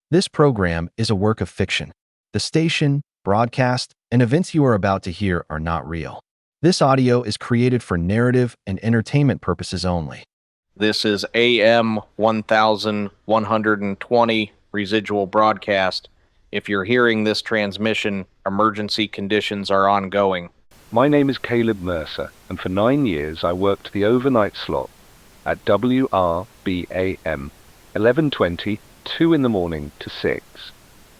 This program is a work of fiction. The station, broadcast, and events you are about to hear are not real. This audio is created for narrative and entertainment purposes only. This is AM 1120 residual broadcast. If you're hearing this transmission, emergency conditions are ongoing. My name is Caleb Mercer, and for 9 years I worked the overnight slot at WRB AM, 11:20, 2 in the morning to 6.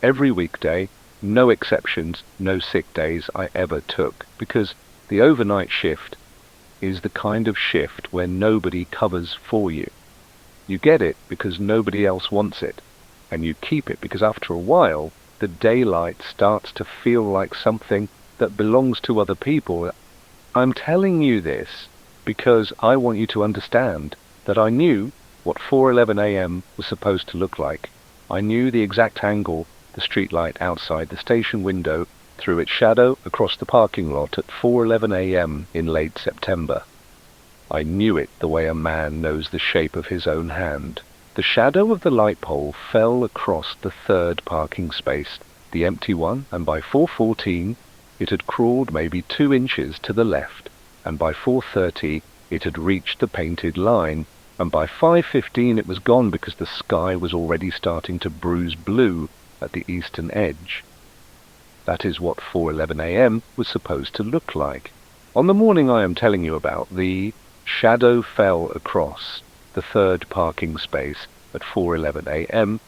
Every weekday, no exceptions, no sick days I ever took, because the overnight shift is the kind of shift where nobody covers for you. You get it because nobody else wants it, and you keep it because after a while, the daylight starts to feel like something that belongs to other people. I'm telling you this because I want you to understand that I knew what 4:11 AM was supposed to look like. I knew the exact angle the streetlight outside the station window threw its shadow across the parking lot at 4:11 AM in late September. I knew it the way a man knows the shape of his own hand. The shadow of the light pole fell across the third parking space, the empty one, and by 4:14 it had crawled maybe 2 inches to the left, and by 4:30 it had reached the painted line, and by 5:15 it was gone because the sky was already starting to bruise blue at the eastern edge. That is what 4:11 AM was supposed to look like. On the morning I am telling you about, the shadow fell across the third parking space at 4:11 AM,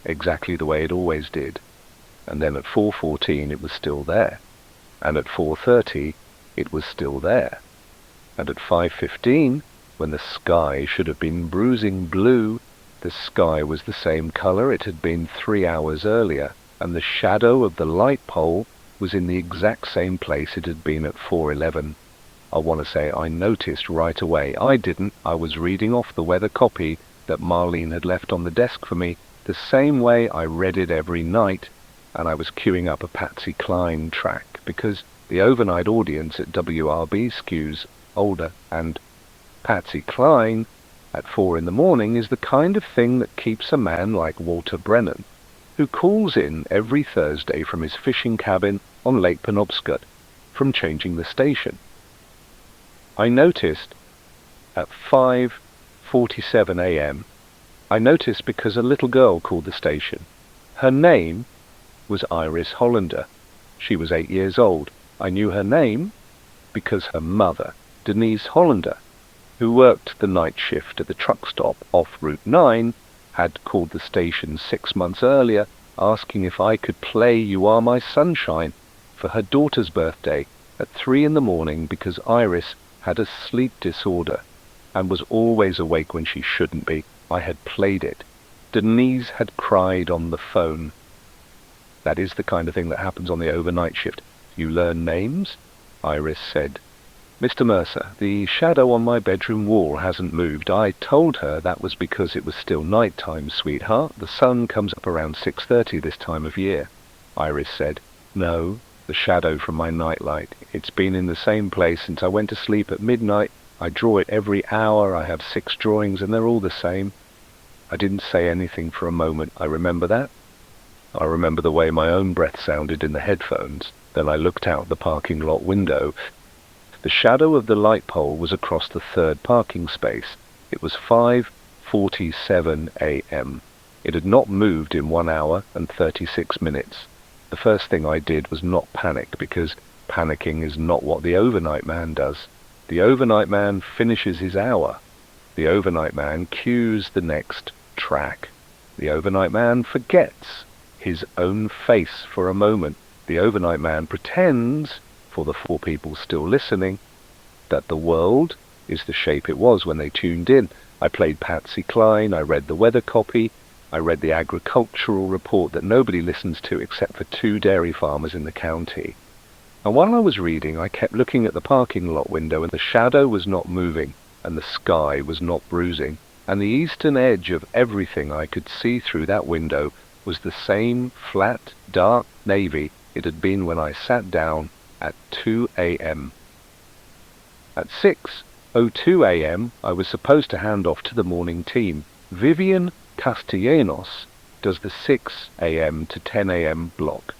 exactly the way it always did. And then at 4:14 it was still there. And at 4:30 it was still there. And at 5:15, when the sky should have been bruising blue, the sky was the same color it had been 3 hours earlier, and the shadow of the light pole was in the exact same place it had been at 4:11. I want to say I noticed right away. I didn't. I was reading off the weather copy that Marlene had left on the desk for me, the same way I read it every night, and I was queuing up a Patsy Cline track, because the overnight audience at WRB skews older, and Patsy Cline at 4 in the morning is the kind of thing that keeps a man like Walter Brennan, who calls in every Thursday from his fishing cabin on Lake Penobscot, from changing the station. I noticed at 5:47 AM, I noticed because a little girl called the station. Her name was Iris Hollander. She was 8 years old. I knew her name because her mother, Denise Hollander, who worked the night shift at the truck stop off Route 9, had called the station 6 months earlier asking if I could play You Are My Sunshine for her daughter's birthday at 3 in the morning because Iris had a sleep disorder and was always awake when she shouldn't be. I had played it. Denise had cried on the phone. That is the kind of thing that happens on the overnight shift. You learn names? Iris said, "Mr. Mercer, the shadow on my bedroom wall hasn't moved." I told her that was because it was still night time, sweetheart. The sun comes up around 6:30 this time of year. Iris said, "No, the shadow from my nightlight. It's been in the same place since I went to sleep at midnight. I draw it every hour. I have 6 drawings and they're all the same." I didn't say anything for a moment. I remember that. I remember the way my own breath sounded in the headphones. Then I looked out the parking lot window. The shadow of the light pole was across the third parking space. It was 5:47 AM. It had not moved in 1 hour and 36 minutes. The first thing I did was not panic, because panicking is not what the overnight man does. The overnight man finishes his hour. The overnight man cues the next track. The overnight man forgets his own face for a moment. The overnight man pretends, for the 4 people still listening, that the world is the shape it was when they tuned in. I played Patsy Cline, I read the weather copy, I read the agricultural report that nobody listens to except for 2 dairy farmers in the county. And while I was reading, I kept looking at the parking lot window, and the shadow was not moving, and the sky was not bruising, and the eastern edge of everything I could see through that window was the same flat, dark navy it had been when I sat down at 2 AM. At 6:02 AM, I was supposed to hand off to the morning team. Vivian Castellanos does the 6 a.m. to 10 a.m. block.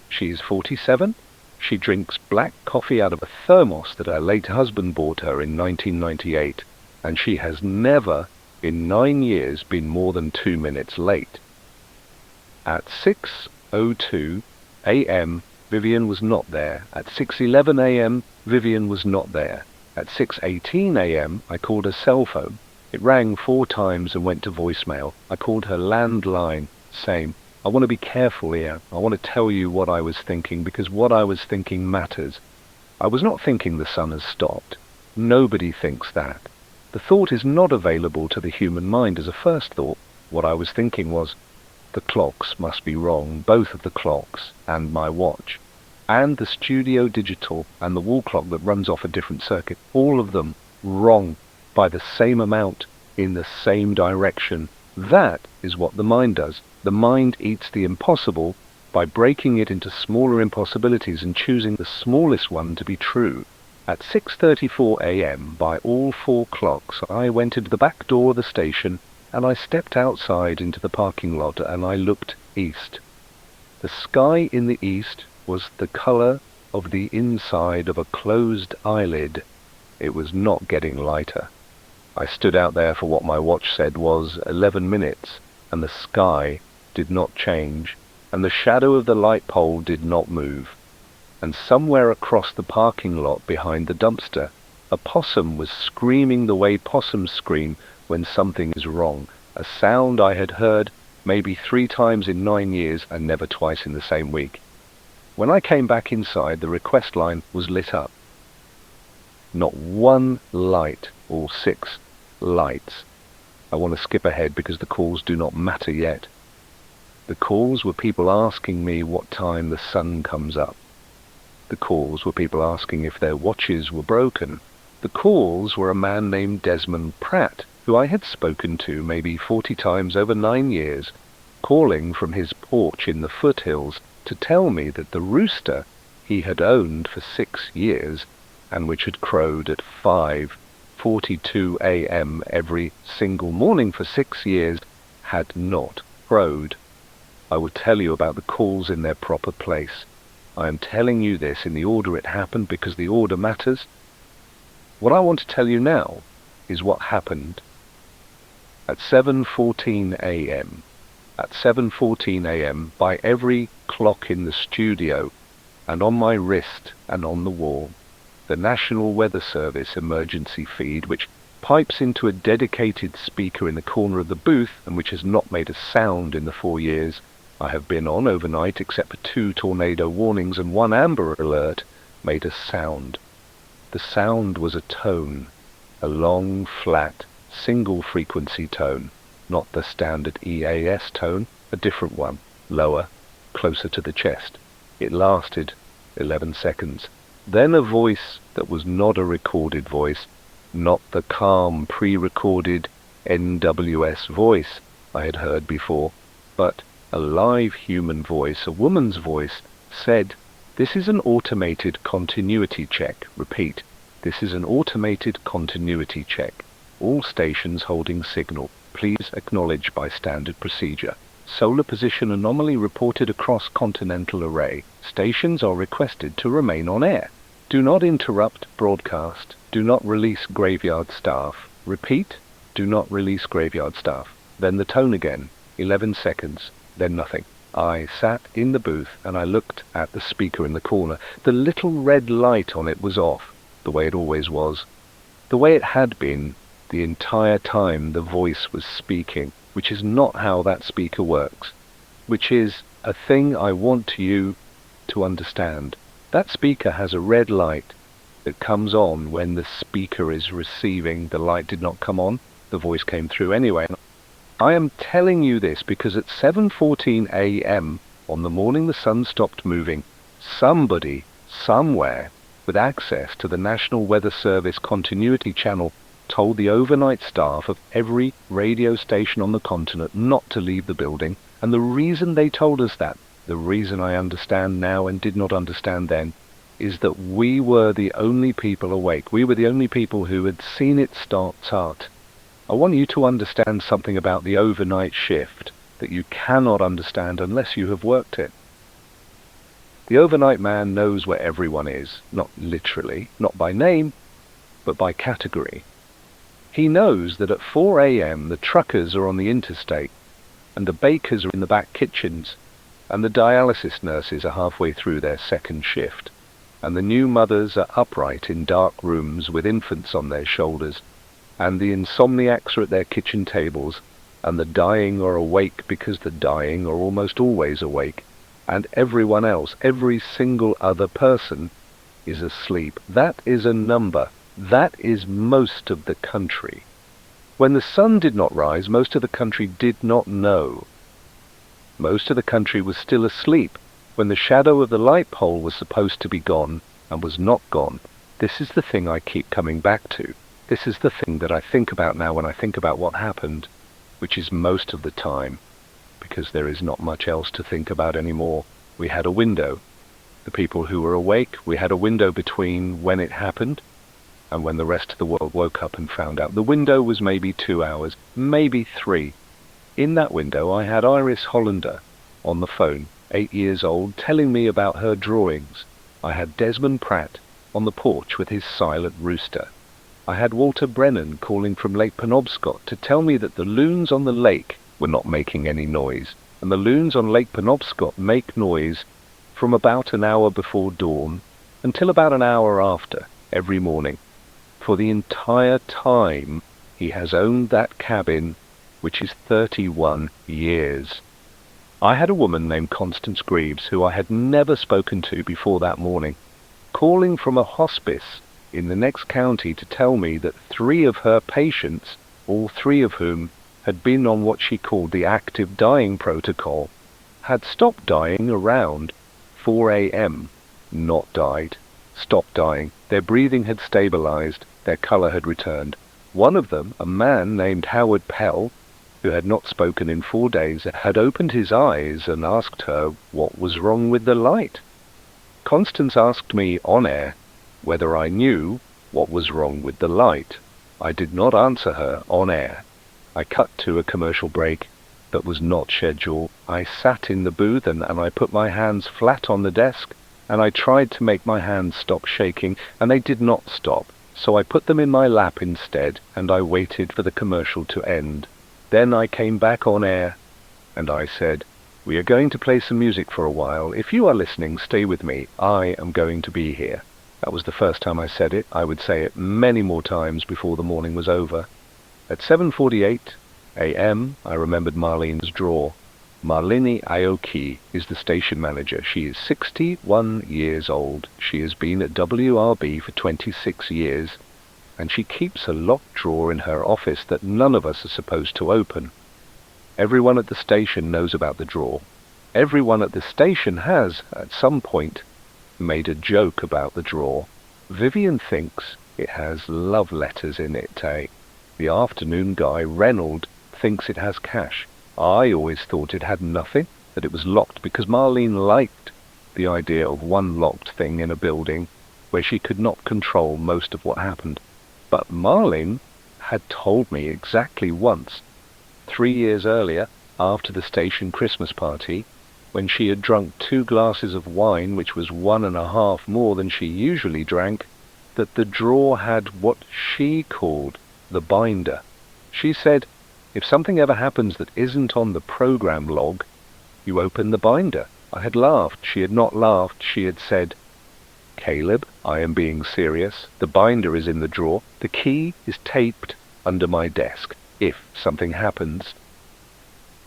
She's 47. She drinks black coffee out of a thermos that her late husband bought her in 1998, and she has never, in 9 years, been more than 2 minutes late. At 6:02 a.m., Vivian was not there. At 6:11 a.m., Vivian was not there. At 6:18 a.m., I called her cell phone. It rang 4 times and went to voicemail. I called her landline. Same. I want to be careful here. I want to tell you what I was thinking, because what I was thinking matters. I was not thinking the sun has stopped. Nobody thinks that. The thought is not available to the human mind as a first thought. What I was thinking was, the clocks must be wrong, both of the clocks and my watch, and the studio digital and the wall clock that runs off a different circuit, all of them wrong by the same amount, in the same direction. That is what the mind does. The mind eats the impossible by breaking it into smaller impossibilities and choosing the smallest one to be true. At 6:34 a.m., by all 4 clocks, I went into the back door of the station and I stepped outside into the parking lot and I looked east. The sky in the east was the color of the inside of a closed eyelid. It was not getting lighter. I stood out there for what my watch said was 11 minutes, and the sky did not change, and the shadow of the light pole did not move. And somewhere across the parking lot behind the dumpster, a possum was screaming the way possums scream when something is wrong, a sound I had heard maybe 3 times in 9 years and never twice in the same week. When I came back inside, the request line was lit up. Not one light, all 6 lights. I want to skip ahead because the calls do not matter yet. The calls were people asking me what time the sun comes up. The calls were people asking if their watches were broken. The calls were a man named Desmond Pratt, who I had spoken to maybe 40 times over 9 years, calling from his porch in the foothills to tell me that the rooster he had owned for 6 years, and which had crowed at 5:42 a.m. every single morning for 6 years, had not crowed. I will tell you about the calls in their proper place. I am telling you this in the order it happened because the order matters. What I want to tell you now is what happened at 7:14 a.m. At 7:14 a.m., by every clock in the studio and on my wrist and on the wall, the National Weather Service emergency feed, which pipes into a dedicated speaker in the corner of the booth and which has not made a sound in the 4 years I have been on overnight, except for 2 tornado warnings and 1 amber alert, made a sound. The sound was a tone, a long, flat, single-frequency tone, not the standard EAS tone, a different one, lower, closer to the chest. It lasted 11 seconds. Then a voice that was not a recorded voice, not the calm, pre-recorded NWS voice I had heard before, but a live human voice, a woman's voice, said, "This is an automated continuity check. Repeat, this is an automated continuity check. All stations holding signal. Please acknowledge by standard procedure. Solar position anomaly reported across continental array. Stations are requested to remain on air. Do not interrupt broadcast. Do not release graveyard staff. Repeat, do not release graveyard staff." Then the tone again, 11 seconds, then nothing. I sat in the booth and I looked at the speaker in the corner. The little red light on it was off, the way it always was. The way it had been the entire time the voice was speaking, which is not how that speaker works, which is a thing I want you to understand. That speaker has a red light that comes on when the speaker is receiving. The light did not come on, the voice came through anyway. I am telling you this because at 7:14 a.m. on the morning the sun stopped moving, somebody, somewhere, with access to the National Weather Service continuity channel told the overnight staff of every radio station on the continent not to leave the building, and the reason they told us that, the reason I understand now and did not understand then, is that we were the only people awake. We were the only people who had seen it start. I want you to understand something about the overnight shift. that you cannot understand unless you have worked it. The overnight man knows where everyone is, not literally, not by name, but by category. He knows that at 4 a.m. the truckers are on the interstate, and the bakers are in the back kitchens, and the dialysis nurses are halfway through their second shift, and the new mothers are upright in dark rooms with infants on their shoulders, and the insomniacs are at their kitchen tables, and the dying are awake because the dying are almost always awake, and everyone else, every single other person, is asleep. That is a number. That is most of the country. When the sun did not rise, most of the country did not know. Most of the country was still asleep when the shadow of the light pole was supposed to be gone and was not gone. This is the thing I keep coming back to. This is the thing that I think about now when I think about what happened, which is most of the time, because there is not much else to think about anymore. We had a window. The people who were awake, we had a window between when it happened and when the rest of the world woke up and found out. The window was maybe 2 hours, maybe 3. In that window I had Iris Hollander on the phone, 8 years old, telling me about her drawings. I had Desmond Pratt on the porch with his silent rooster. I had Walter Brennan calling from Lake Penobscot to tell me that the loons on the lake were not making any noise, and the loons on Lake Penobscot make noise from about an hour before dawn until about an hour after every morning. For the entire time he has owned that cabin, which is 31 years. I had a woman named Constance Greaves, who I had never spoken to before that morning, calling from a hospice in the next county to tell me that 3 of her patients, all 3 of whom had been on what she called the active dying protocol, had stopped dying around 4 a.m. Not died. Stopped dying. Their breathing had stabilized. Their color had returned. One of them, a man named Howard Pell, who had not spoken in 4 days, had opened his eyes and asked her what was wrong with the light. Constance asked me on air whether I knew what was wrong with the light. I did not answer her on air. I cut to a commercial break that was not scheduled. I sat in the booth and I put my hands flat on the desk, and I tried to make my hands stop shaking, and they did not stop. So I put them in my lap instead, and I waited for the commercial to end. Then I came back on air, and I said, "We are going to play some music for a while. If you are listening, stay with me. I am going to be here." That was the first time I said it. I would say it many more times before the morning was over. At 7:48 a.m., I remembered Marlene's draw. Marlene Aoki is the station manager. She is 61 years old. She has been at WRB for 26 years, and she keeps a locked drawer in her office that none of us are supposed to open. Everyone at the station knows about the drawer. Everyone at the station has, at some point, made a joke about the drawer. Vivian thinks it has love letters in it, The afternoon guy, Reynold, thinks it has cash. I always thought it had nothing, that it was locked, because Marlene liked the idea of one locked thing in a building where she could not control most of what happened. But Marlene had told me exactly once, 3 years earlier, after the station Christmas party, when she had drunk 2 glasses of wine, which was 1.5 more than she usually drank, that the drawer had what she called the binder. She said, if something ever happens that isn't on the program log, you open the binder. I had laughed. She had not laughed. She had said, "Caleb, I am being serious. The binder is in the drawer. The key is taped under my desk. If something happens."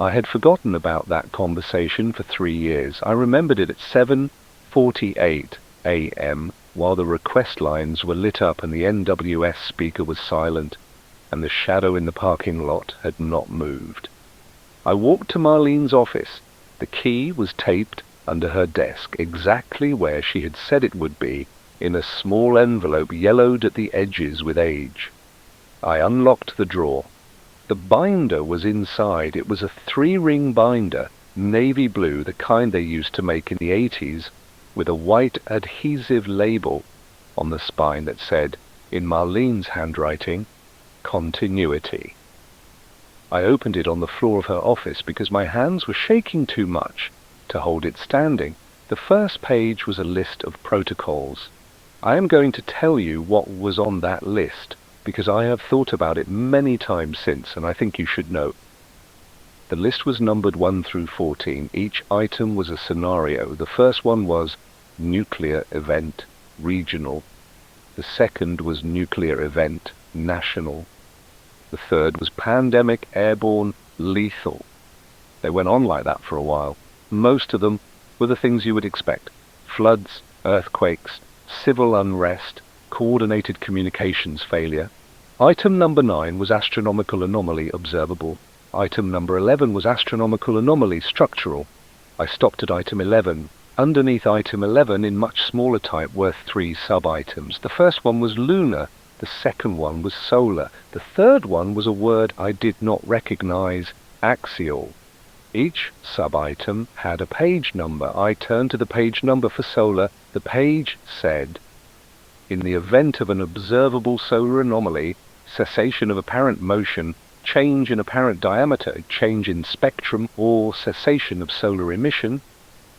I had forgotten about that conversation for 3 years. I remembered it at 7:48 a.m. while the request lines were lit up and the NWS speaker was silent, and the shadow in the parking lot had not moved. I walked to Marlene's office. The key was taped under her desk, exactly where she had said it would be, in a small envelope yellowed at the edges with age. I unlocked the drawer. The binder was inside. It was a 3-ring binder, navy blue, the kind they used to make in the 80s, with a white adhesive label on the spine that said, in Marlene's handwriting, "Continuity." I opened it on the floor of her office because my hands were shaking too much to hold it standing. The first page was a list of protocols. I am going to tell you what was on that list because I have thought about it many times since, and I think you should know. The list was numbered 1 through 14. Each item was a scenario. The first one was nuclear event, regional. The second was nuclear event, national. The third was pandemic, airborne, lethal. They went on like that for a while. Most of them were the things you would expect. Floods, earthquakes, civil unrest, coordinated communications failure. Item number 9 was astronomical anomaly observable. Item number 11 was astronomical anomaly structural. I stopped at item 11. Underneath item 11, in much smaller type, were 3 sub-items. The first one was lunar. The second one was solar. The third one was a word I did not recognize, axial. Each sub-item had a page number. I turned to the page number for solar. The page said, in the event of an observable solar anomaly, cessation of apparent motion, change in apparent diameter, change in spectrum, or cessation of solar emission,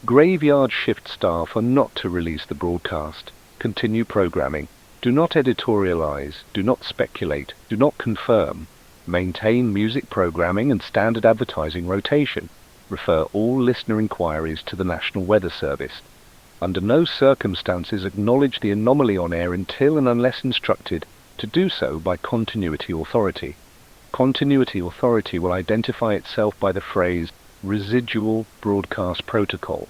graveyard shift staff are not to release the broadcast. Continue programming. Do not editorialize, do not speculate, do not confirm. Maintain music programming and standard advertising rotation. Refer all listener inquiries to the National Weather Service. Under no circumstances acknowledge the anomaly on air until and unless instructed to do so by continuity authority. Continuity authority will identify itself by the phrase residual broadcast protocol.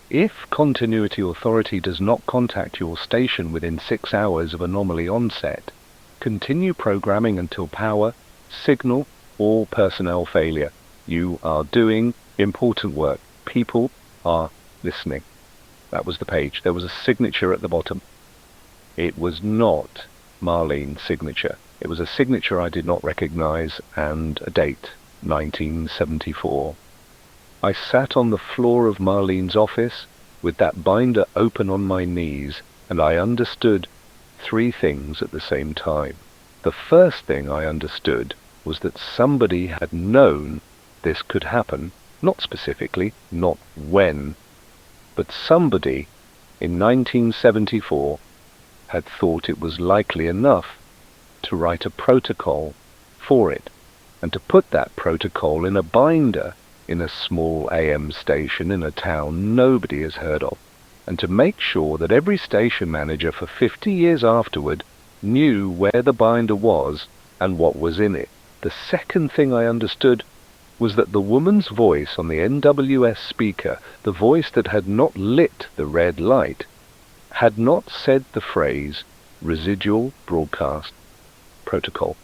If continuity authority does not contact your station within 6 hours of anomaly onset, continue programming until power, signal, or personnel failure. You are doing important work. People are listening. That was the page. There was a signature at the bottom. It was not Marlene's signature. It was a signature I did not recognize and a date, 1974. I sat on the floor of Marlene's office with that binder open on my knees, and I understood 3 things at the same time. The first thing I understood was that somebody had known this could happen, not specifically, not when, but somebody in 1974 had thought it was likely enough to write a protocol for it, and to put that protocol in a binder in a small AM station in a town nobody has heard of, and to make sure that every station manager for 50 years afterward knew where the binder was and what was in it. The second thing I understood was that the woman's voice on the NWS speaker, the voice that had not lit the red light, had not said the phrase residual broadcast protocol,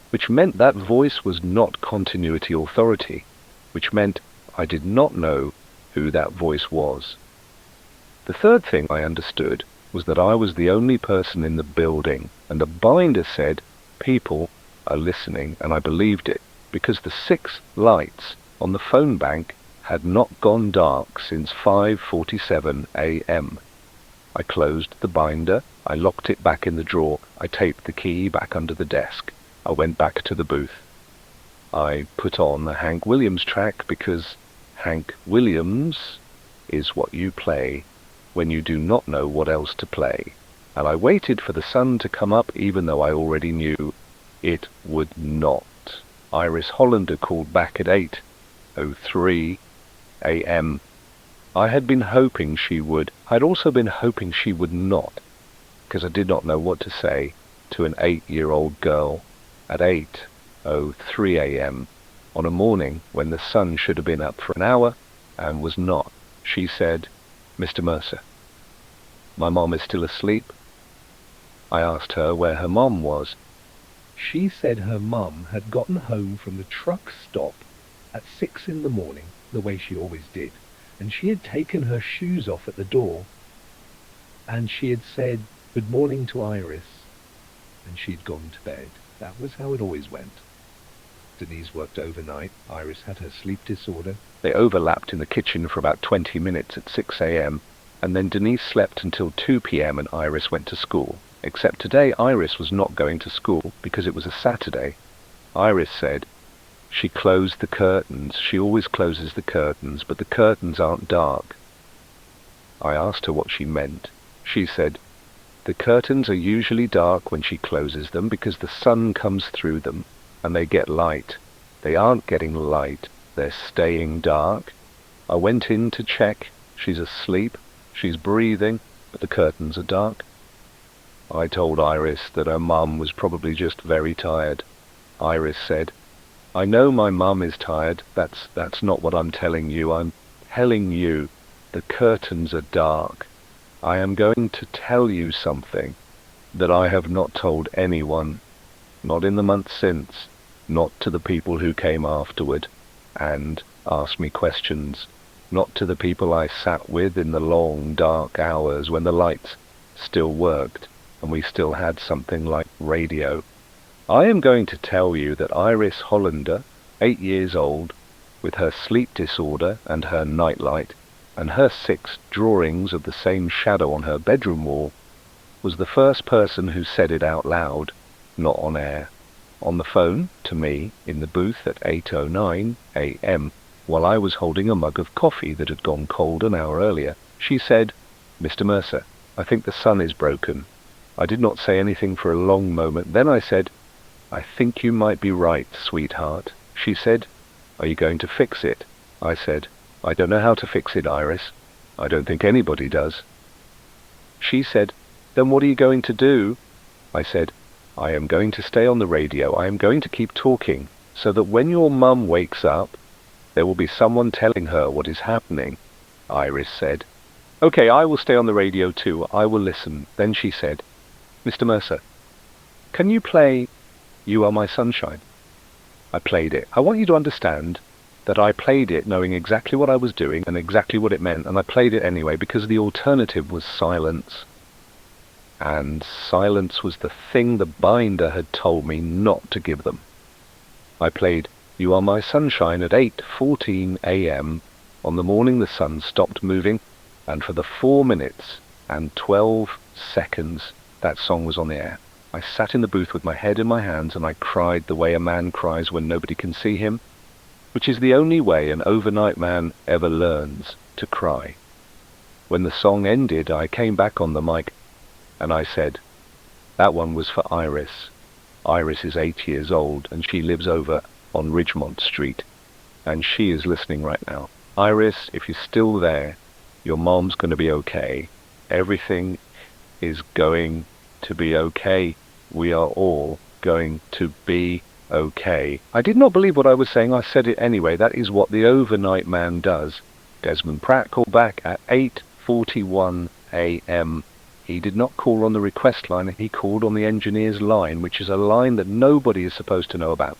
which meant that voice was not continuity authority, which meant I did not know who that voice was. The third thing I understood was that I was the only person in the building, and the binder said, people are listening, and I believed it, because the 6 lights on the phone bank had not gone dark since 5:47 a.m. I closed the binder, I locked it back in the drawer, I taped the key back under the desk. I went back to the booth. I put on the Hank Williams track because Hank Williams is what you play when you do not know what else to play. And I waited for the sun to come up even though I already knew it would not. Iris Hollander called back at 8:03 a.m. I had been hoping she would. I'd also been hoping she would not, because I did not know what to say to an 8-year-old girl at 8:03 a.m. on a morning when the sun should have been up for an hour and was not. She said, "Mr. Mercer, my mom is still asleep." I asked her where her mom was. She said her mum had gotten home from the truck stop at 6 in the morning, the way she always did, and she had taken her shoes off at the door, and she had said good morning to Iris, and she'd gone to bed. That was how it always went. Denise worked overnight. Iris had her sleep disorder. They overlapped in the kitchen for about 20 minutes at 6 a.m., and then Denise slept until 2 p.m. and Iris went to school. Except today Iris was not going to school because it was a Saturday. Iris said, She closed the curtains. She always closes the curtains, but the curtains aren't dark. I asked her what she meant. She said, the curtains are usually dark when she closes them because the sun comes through them and they get light. They aren't getting light, they're staying dark. I went in to check. She's asleep, she's breathing, but the curtains are dark. I told Iris that her mum was probably just very tired. Iris said, I know my mum is tired. That's not what I'm telling you. I'm telling you the curtains are dark. I am going to tell you something that I have not told anyone, not in the months since, not to the people who came afterward and asked me questions, not to the people I sat with in the long, dark hours when the lights still worked and we still had something like radio. I am going to tell you that Iris Hollander, 8 years old, with her sleep disorder and her nightlight, and her 6 drawings of the same shadow on her bedroom wall, was the first person who said it out loud, not on air. On the phone, to me, in the booth at 8:09 AM, while I was holding a mug of coffee that had gone cold an hour earlier, she said, Mr. Mercer, I think the sun is broken. I did not say anything for a long moment. Then I said, I think you might be right, sweetheart. She said, are you going to fix it? I said, I don't know how to fix it, Iris. I don't think anybody does. She said, then what are you going to do? I said, I am going to stay on the radio. I am going to keep talking, so that when your mum wakes up, there will be someone telling her what is happening. Iris said, okay, I will stay on the radio too. I will listen. Then she said, Mr. Mercer, can you play You Are My Sunshine? I played it. I want you to understand that I played it knowing exactly what I was doing and exactly what it meant, and I played it anyway because the alternative was silence. And silence was the thing the binder had told me not to give them. I played You Are My Sunshine at 8:14 AM on the morning the sun stopped moving, and for the 4 minutes and 12 seconds that song was on the air, I sat in the booth with my head in my hands and I cried the way a man cries when nobody can see him, which is the only way an overnight man ever learns to cry. When the song ended, I came back on the mic and I said, that one was for Iris. Iris is 8 years old and she lives over on Ridgemont Street, and she is listening right now. Iris, if you're still there, your mom's going to be okay. Everything is going to be okay. We are all going to be okay. I did not believe what I was saying. I said it anyway. That is what the overnight man does. Desmond Pratt called back at 8:41 AM. He did not call on the request line. He called on the engineer's line, which is a line that nobody is supposed to know about.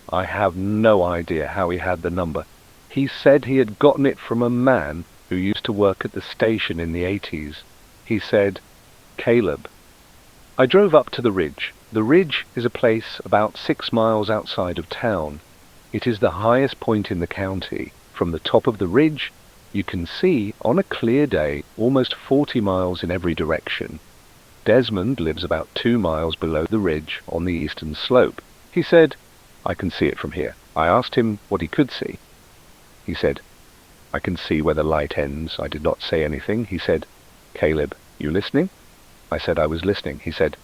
I have no idea how he had the number. He said he had gotten it from a man who used to work at the station in the 80s. He said, Caleb. I drove up to the Ridge. The Ridge is a place about 6 miles outside of town. It is the highest point in the county. From the top of the Ridge, you can see, on a clear day, almost 40 miles in every direction. Desmond lives about 2 miles below the Ridge on the eastern slope. He said, I can see it from here. I asked him what he could see. He said, I can see where the light ends. I did not say anything. He said, Caleb, you listening? I said I was listening. He said,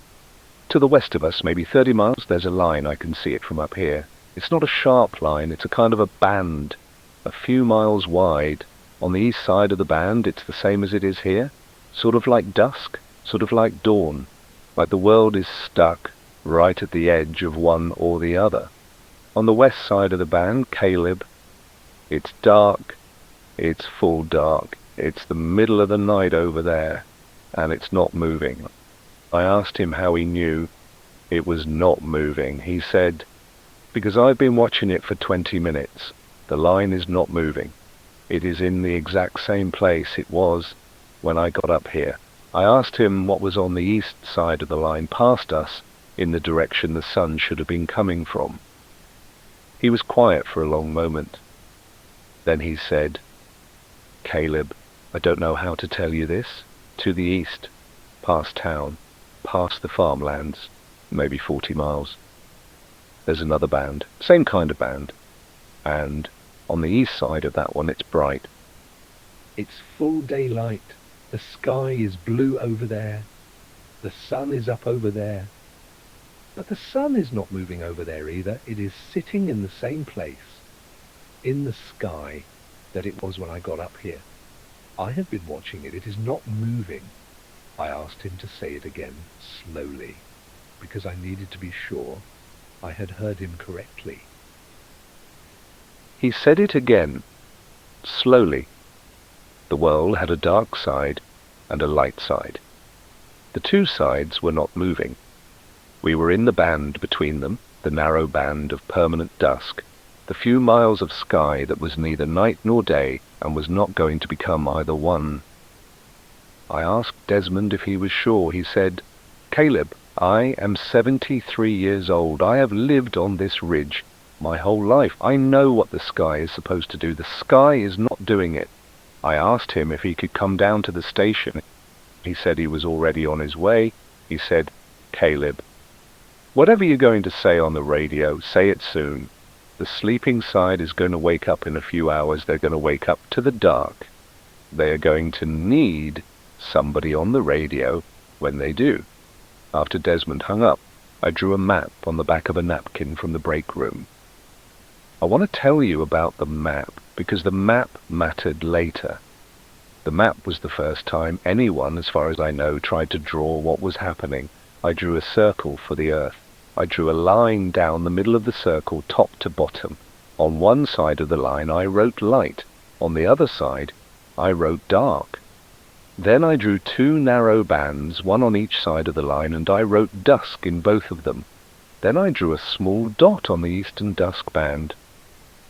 to the west of us, maybe 30 miles, there's a line. I can see it from up here. It's not a sharp line. It's a kind of a band, a few miles wide. On the east side of the band, it's the same as it is here. Sort of like dusk, sort of like dawn. Like the world is stuck right at the edge of one or the other. On the west side of the band, Caleb, it's dark. It's full dark. It's the middle of the night over there, and it's not moving. I asked him how he knew it was not moving. He said, because I've been watching it for 20 minutes. The line is not moving. It is in the exact same place it was when I got up here. I asked him what was on the east side of the line past us, in the direction the sun should have been coming from. He was quiet for a long moment. Then he said, Caleb, I don't know how to tell you this. To the east, past town, past the farmlands, maybe 40 miles. there's another band, same kind of band, and on the east side of that one it's bright. It's full daylight, the sky is blue over there, the sun is up over there, but the sun is not moving over there either. It is sitting in the same place, in the sky, that it was when I got up here. I have been watching it. It is not moving. I asked him to say it again, slowly, because I needed to be sure I had heard him correctly. He said it again, slowly. The world had a dark side and a light side. The two sides were not moving. We were in the band between them, the narrow band of permanent dusk, the few miles of sky that was neither night nor day and was not going to become either one. I asked Desmond if he was sure. He said, "Caleb, I am 73 years old. I have lived on this ridge my whole life. I know what the sky is supposed to do. The sky is not doing it." I asked him if he could come down to the station. He said he was already on his way. He said, "Caleb, whatever you're going to say on the radio, say it soon. The sleeping side is going to wake up in a few hours. They're going to wake up to the dark. They are going to need somebody on the radio when they do." After Desmond hung up, I drew a map on the back of a napkin from the break room. I want to tell you about the map because the map mattered later. The map was the first time anyone, as far as I know, tried to draw what was happening. I drew a circle for the Earth. I drew a line down the middle of the circle, top to bottom. On one side of the line I wrote light. On the other side I wrote dark. Then I drew two narrow bands, one on each side of the line, and I wrote dusk in both of them. Then I drew a small dot on the eastern dusk band,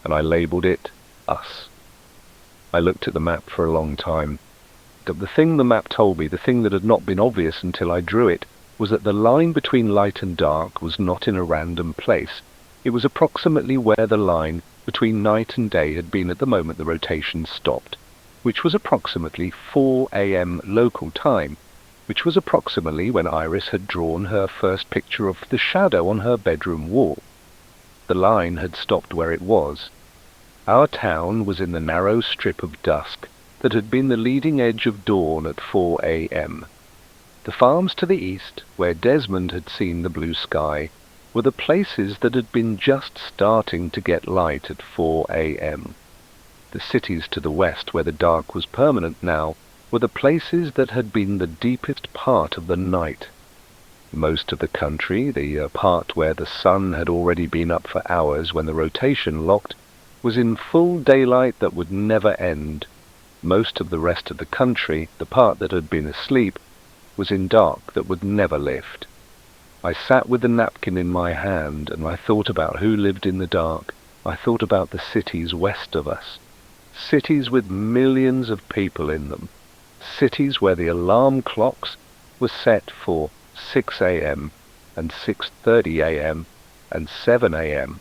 and I labelled it us. I looked at the map for a long time. The thing the map told me, the thing that had not been obvious until I drew it, was that the line between light and dark was not in a random place. It was approximately where the line between night and day had been at the moment the rotation stopped, which was approximately 4 a.m. local time, which was approximately when Iris had drawn her first picture of the shadow on her bedroom wall. The line had stopped where it was. Our town was in the narrow strip of dusk that had been the leading edge of dawn at 4 a.m. The farms to the east, where Desmond had seen the blue sky, were the places that had been just starting to get light at 4 a.m. The cities to the west, where the dark was permanent now, were the places that had been the deepest part of the night. Most of the country, the part where the sun had already been up for hours when the rotation locked, was in full daylight that would never end. Most of the rest of the country, the part that had been asleep, was in dark that would never lift. I sat with the napkin in my hand and I thought about who lived in the dark. I thought about the cities west of us. Cities with millions of people in them. Cities where the alarm clocks were set for 6 a.m. and 6:30 a.m. and 7 a.m.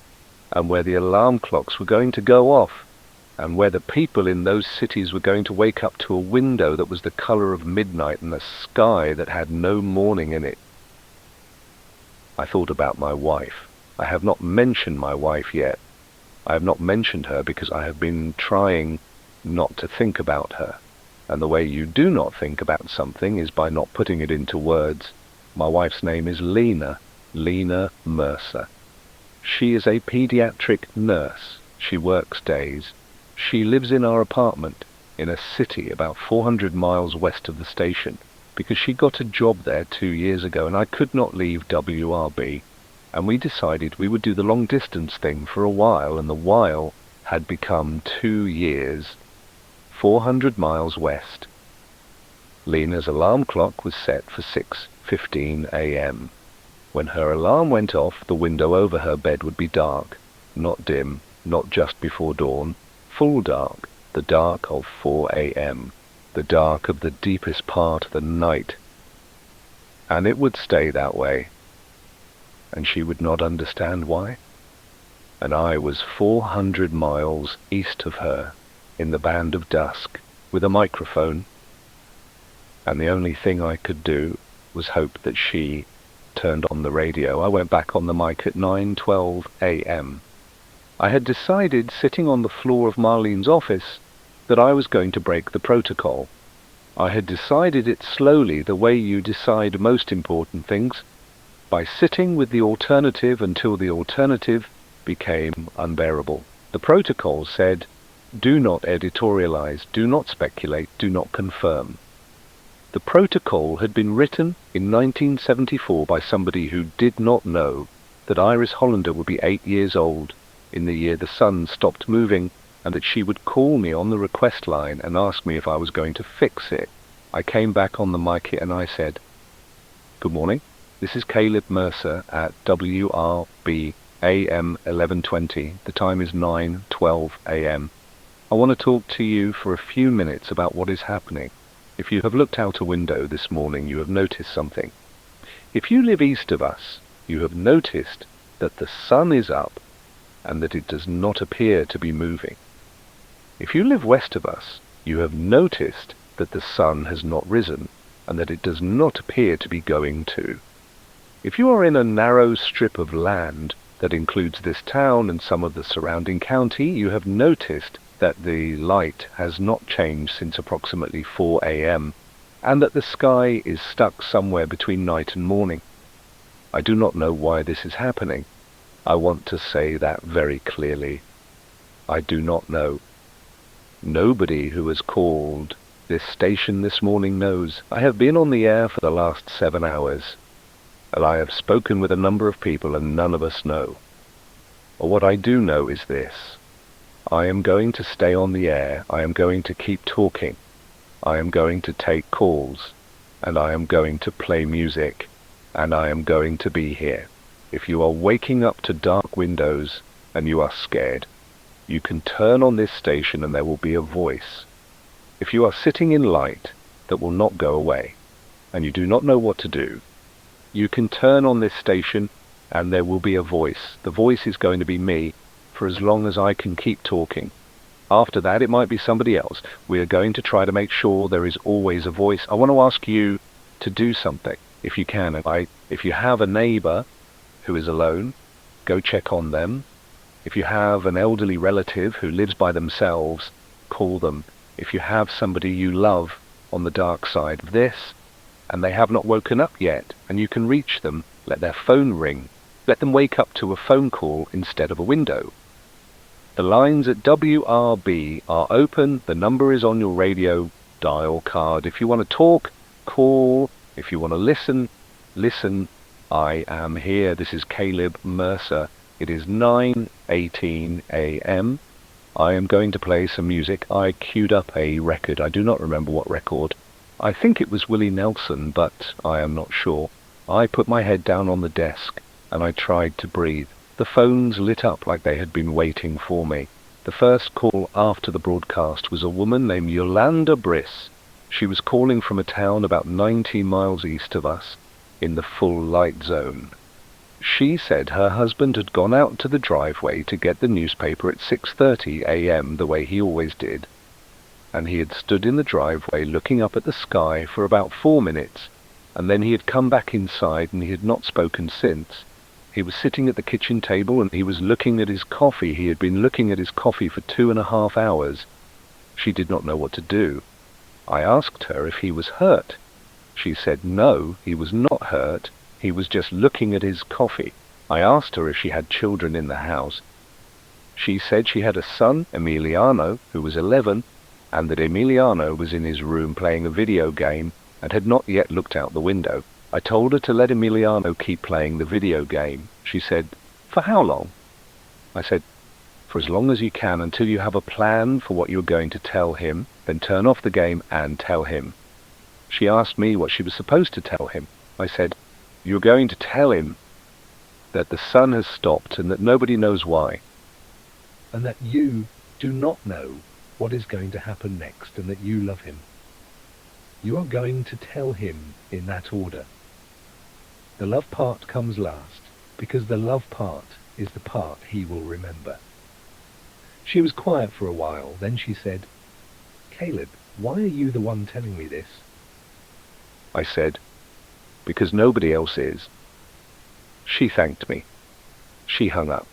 and where the alarm clocks were going to go off, and where the people in those cities were going to wake up to a window that was the colour of midnight and a sky that had no morning in it. I thought about my wife. I have not mentioned my wife yet. I have not mentioned her because I have been trying not to think about her. And the way you do not think about something is by not putting it into words. My wife's name is Lena Mercer. She is a pediatric nurse. She works days. She lives in our apartment in a city about 400 miles west of the station because she got a job there 2 years ago and I could not leave WRB, and we decided we would do the long distance thing for a while, and the while had become 2 years. 400 miles west. Lena's alarm clock was set for 6:15 a.m. When her alarm went off, the window over her bed would be dark, not dim, not just before dawn, full dark, the dark of 4 a.m., the dark of the deepest part of the night. And it would stay that way, and she would not understand why. And I was 400 miles east of her, in the band of dusk, with a microphone, and the only thing I could do was hope that she turned on the radio. I went back on the mic at 9:12 a.m. I had decided, sitting on the floor of Marlene's office, that I was going to break the protocol. I had decided it slowly, the way you decide most important things, by sitting with the alternative until the alternative became unbearable. The protocol said, do not editorialize, do not speculate, do not confirm. The protocol had been written in 1974 by somebody who did not know that Iris Hollander would be 8 years old in the year the sun stopped moving, and that she would call me on the request line and ask me if I was going to fix it. I came back on the mic and I said, "Good morning. This is Caleb Mercer at WRB AM 1120. The time is 9:12 a.m. I want to talk to you for a few minutes about what is happening. If you have looked out a window this morning, you have noticed something. If you live east of us, you have noticed that the sun is up and that it does not appear to be moving. If you live west of us, you have noticed that the sun has not risen and that it does not appear to be going to. If you are in a narrow strip of land that includes this town and some of the surrounding county, you have noticed that the light has not changed since approximately 4 a.m. and that the sky is stuck somewhere between night and morning. I do not know why this is happening. I want to say that very clearly. I do not know. Nobody who has called this station this morning knows. I have been on the air for the last 7 hours, and I have spoken with a number of people, and none of us know. Or what I do know is this. I am going to stay on the air. I am going to keep talking. I am going to take calls, and I am going to play music, and I am going to be here. If you are waking up to dark windows and you are scared, you can turn on this station and there will be a voice. If you are sitting in light that will not go away, and you do not know what to do, you can turn on this station and there will be a voice. The voice is going to be me for as long as I can keep talking. After that, it might be somebody else. We are going to try to make sure there is always a voice. I want to ask you to do something, if you can. If you have a neighbor who is alone, go check on them. If you have an elderly relative who lives by themselves, call them. If you have somebody you love on the dark side of this, and they have not woken up yet, and you can reach them, let their phone ring. Let them wake up to a phone call instead of a window. The lines at WRB are open. The number is on your radio dial card. If you want to talk, call. If you want to listen, listen. I am here. This is Caleb Mercer. It is 9:18 a.m. I am going to play some music. I queued up a record. I do not remember what record. I think it was Willie Nelson, but I am not sure. I put my head down on the desk and I tried to breathe. The phones lit up like they had been waiting for me. The first call after the broadcast was a woman named Yolanda Briss. She was calling from a town about 90 miles east of us, in the full light zone. She said her husband had gone out to the driveway to get the newspaper at 6:30 a.m. the way he always did, and he had stood in the driveway looking up at the sky for about 4 minutes, and then he had come back inside and he had not spoken since. He was sitting at the kitchen table and he was looking at his coffee. He had been looking at his coffee for 2.5 hours. She did not know what to do. I asked her if he was hurt. She said no, he was not hurt. He was just looking at his coffee. I asked her if she had children in the house. She said she had a son, Emiliano, who was 11, and that Emiliano was in his room playing a video game and had not yet looked out the window. I told her to let Emiliano keep playing the video game. She said, "For how long?" I said, "For as long as you can, until you have a plan for what you're going to tell him, then turn off the game and tell him." She asked me what she was supposed to tell him. I said, "You're going to tell him that the sun has stopped and that nobody knows why, and that you do not know what is going to happen next, and that you love him. You are going to tell him in that order. The love part comes last, because the love part is the part he will remember." She was quiet for a while, then she said, "Caleb, why are you the one telling me this?" I said, "Because nobody else is. She thanked me. She hung up.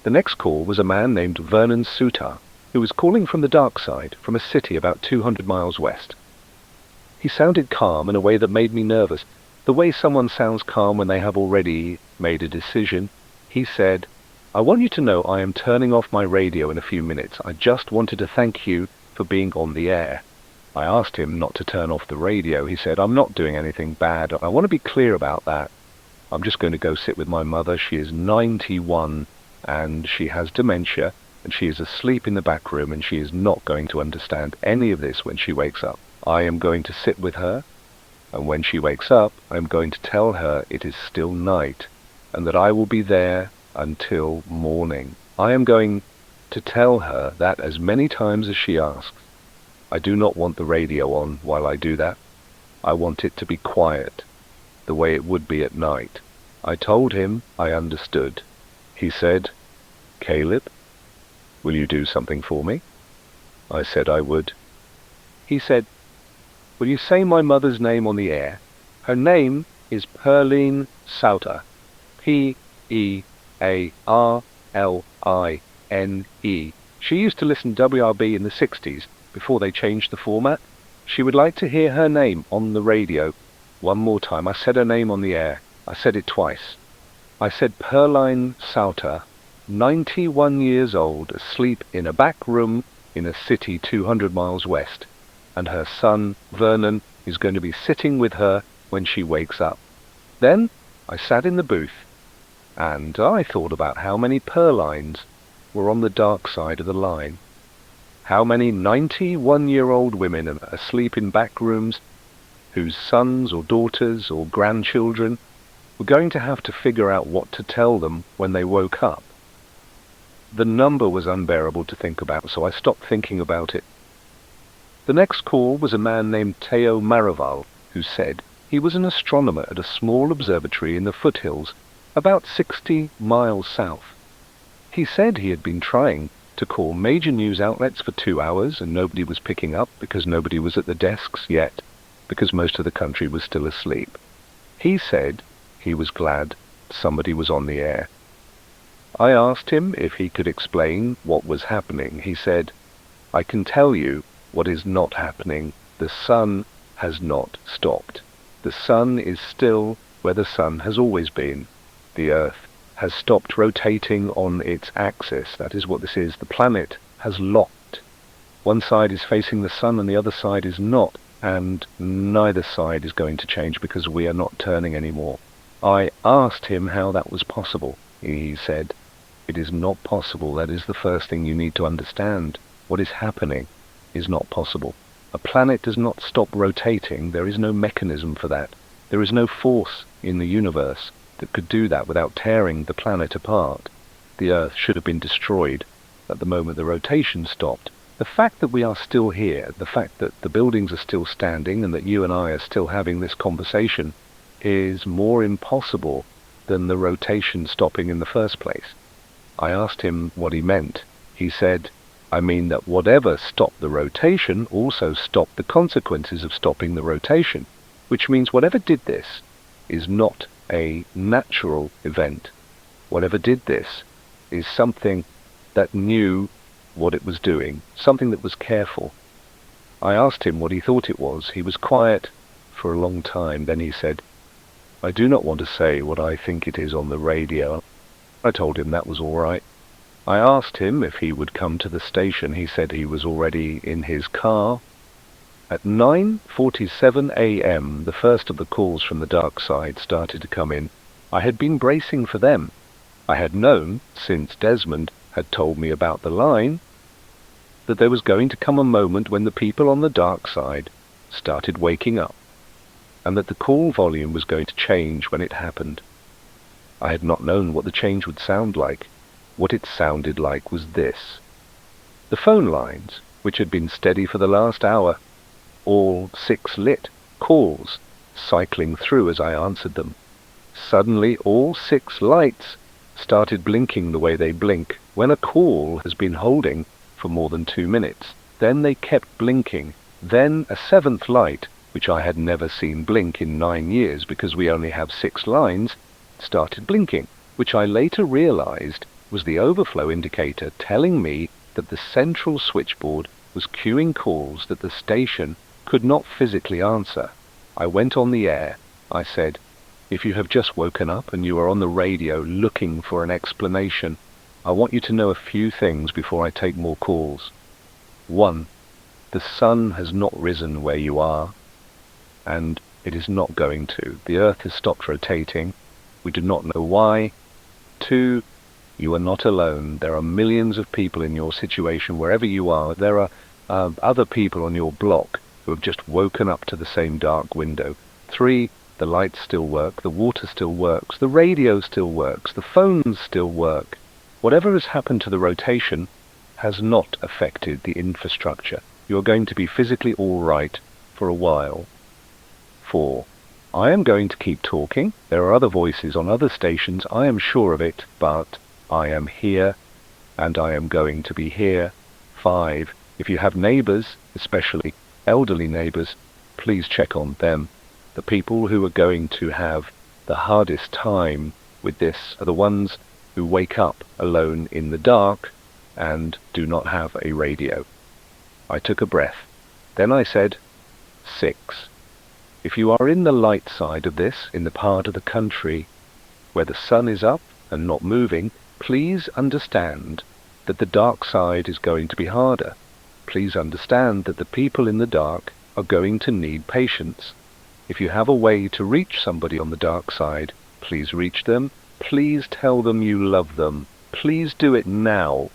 The next call was a man named Vernon Sutar, who was calling from the dark side, from a city about 200 miles west. He sounded calm in a way that made me nervous, the way someone sounds calm when they have already made a decision. He said, "I want you to know I am turning off my radio in a few minutes. I just wanted to thank you for being on the air." I asked him not to turn off the radio. He said, "I'm not doing anything bad. I want to be clear about that. I'm just going to go sit with my mother. She is 91 and she has dementia and she is asleep in the back room and she is not going to understand any of this when she wakes up. I am going to sit with her, and when she wakes up, I am going to tell her it is still night and that I will be there until morning. I am going to tell her that as many times as she asks. I do not want the radio on while I do that. I want it to be quiet, the way it would be at night." I told him I understood. He said, "Caleb, will you do something for me?" I said I would. He said, "Will you say my mother's name on the air? Her name is Marlene Sauter. Pearline. She used to listen to WRB in the 60s before they changed the format. She would like to hear her name on the radio. One more time. I said her name on the air. I said it twice. I said Marlene Sauter, 91 years old, asleep in a back room in a city 200 miles west, and her son, Vernon, is going to be sitting with her when she wakes up." Then I sat in the booth, and I thought about how many Perlines were on the dark side of the line. How many 91-year-old women are asleep in back rooms whose sons or daughters or grandchildren were going to have to figure out what to tell them when they woke up. The number was unbearable to think about, so I stopped thinking about it. The next call was a man named Teo Maraval, who said he was an astronomer at a small observatory in the foothills about 60 miles south. He said he had been trying to call major news outlets for 2 hours and nobody was picking up because nobody was at the desks yet, because most of the country was still asleep. He said he was glad somebody was on the air. I asked him if he could explain what was happening. He said, "I can tell you what is not happening. The sun has not stopped. The sun is still where the sun has always been. The earth has stopped rotating on its axis." That is what this is. The planet has locked. One side is facing the sun and the other side is not, and neither side is going to change because we are not turning anymore. I asked him how that was possible. He said, "It is not possible. That is the first thing you need to understand. What is happening is not possible. A planet does not stop rotating. There is no mechanism for that. There is no force in the universe that could do that without tearing the planet apart. The Earth should have been destroyed at the moment the rotation stopped. The fact that we are still here, the fact that the buildings are still standing and that you and I are still having this conversation is more impossible than the rotation stopping in the first place." I asked him what he meant. He said, "I mean that whatever stopped the rotation also stopped the consequences of stopping the rotation, which means whatever did this is not a natural event. Whatever did this is something that knew what it was doing, something that was careful." I asked him what he thought it was. He was quiet for a long time. Then he said, "I do not want to say what I think it is on the radio." I told him that was all right. I asked him if he would come to the station. He said he was already in his car. At 9:47 a.m., the first of the calls from the dark side started to come in. I had been bracing for them. I had known, since Desmond had told me about the line, that there was going to come a moment when the people on the dark side started waking up, and that the call volume was going to change when it happened. I had not known what the change would sound like. What it sounded like was this. The phone lines, which had been steady for the last hour, all 6 lit, calls cycling through as I answered them. Suddenly all 6 lights started blinking the way they blink when a call has been holding for more than 2 minutes. Then they kept blinking. Then a 7th light, which I had never seen blink in 9 years because we only have 6 lines, started blinking, which I later realized was the overflow indicator telling me that the central switchboard was queuing calls that the station could not physically answer. I went on the air. I said, "If you have just woken up and you are on the radio looking for an explanation, I want you to know a few things before I take more calls. 1. The sun has not risen where you are, and it is not going to. The Earth has stopped rotating. We do not know why. 2. You are not alone. There are millions of people in your situation wherever you are. There are other people on your block who have just woken up to the same dark window. 3. The lights still work, the water still works, the radio still works, the phones still work. Whatever has happened to the rotation has not affected the infrastructure. You are going to be physically all right for a while. 4. I am going to keep talking. There are other voices on other stations, I am sure of it, but I am here, and I am going to be here. 5. If you have neighbors, especially elderly neighbors, please check on them. The people who are going to have the hardest time with this are the ones who wake up alone in the dark and do not have a radio. I took a breath. Then I said, 6. If you are in the light side of this, in the part of the country where the sun is up and not moving, please understand that the dark side is going to be harder. Please understand that the people in the dark are going to need patience. If you have a way to reach somebody on the dark side, please reach them. Please tell them you love them. Please do it now,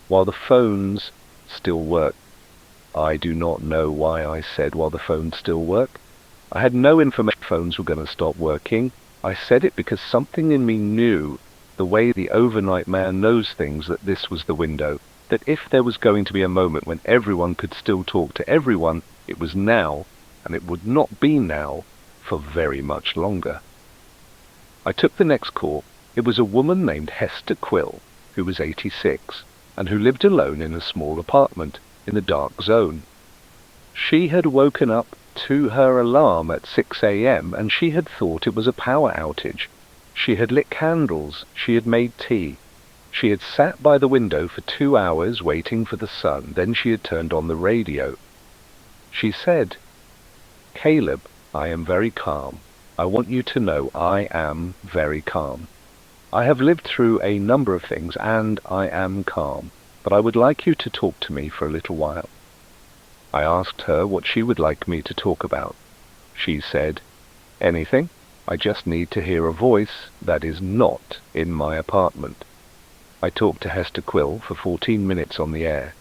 while the phones still work. I do not know why I said while the phones still work. I had no information phones were going to stop working. I said it because something in me knew, the way the overnight man knows things, that this was the window. That if there was going to be a moment when everyone could still talk to everyone, it was now, and it would not be now for very much longer. I took the next call. It was a woman named Hester Quill, who was 86, and who lived alone in a small apartment in the dark zone. She had woken up to her alarm at 6 a.m. and she had thought it was a power outage. She had lit candles, she had made tea. She had sat by the window for 2 hours waiting for the sun, then she had turned on the radio. She said, "Caleb, I am very calm. I want you to know I am very calm. I have lived through a number of things and I am calm, but I would like you to talk to me for a little while." I asked her what she would like me to talk about. She said, "Anything. I just need to hear a voice that is not in my apartment." I talked to Hester Quill for 14 minutes on the air.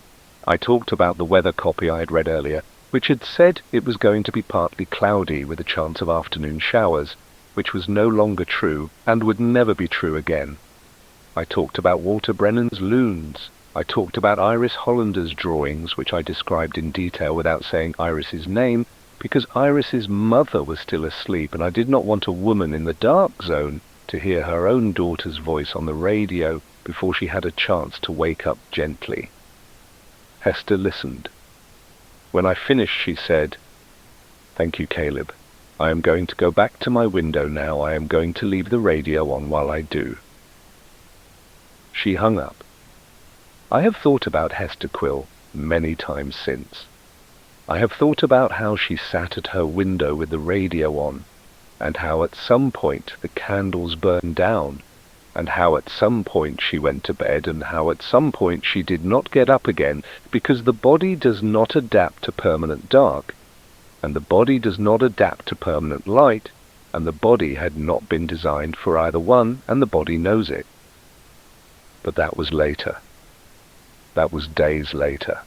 I talked about the weather copy I had read earlier, which had said it was going to be partly cloudy with a chance of afternoon showers, which was no longer true and would never be true again. I talked about Walter Brennan's loons. I talked about Iris Hollander's drawings, which I described in detail without saying Iris's name, because Iris's mother was still asleep, and I did not want a woman in the dark zone to hear her own daughter's voice on the radio before she had a chance to wake up gently. Hester listened. When I finished, she said, "Thank you, Caleb. I am going to go back to my window now. I am going to leave the radio on while I do." She hung up. I have thought about Hester Quill many times since. I have thought about how she sat at her window with the radio on, and how at some point the candles burned down, and how at some point she went to bed, and how at some point she did not get up again, because the body does not adapt to permanent dark, and the body does not adapt to permanent light, and the body had not been designed for either one, and the body knows it. But that was later. That was days later.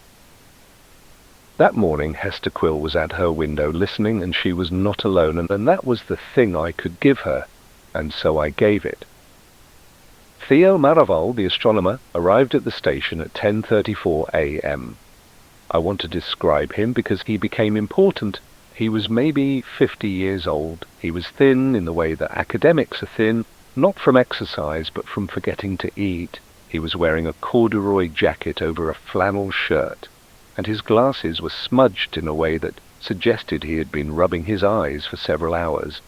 That morning Hester Quill was at her window listening, and she was not alone, and that was the thing I could give her, and so I gave it. Theo Maraval, the astronomer, arrived at the station at 10:34 a.m. I want to describe him because he became important. He was maybe 50 years old. He was thin in the way that academics are thin, not from exercise but from forgetting to eat. He was wearing a corduroy jacket over a flannel shirt, and his glasses were smudged in a way that suggested he had been rubbing his eyes for several hours.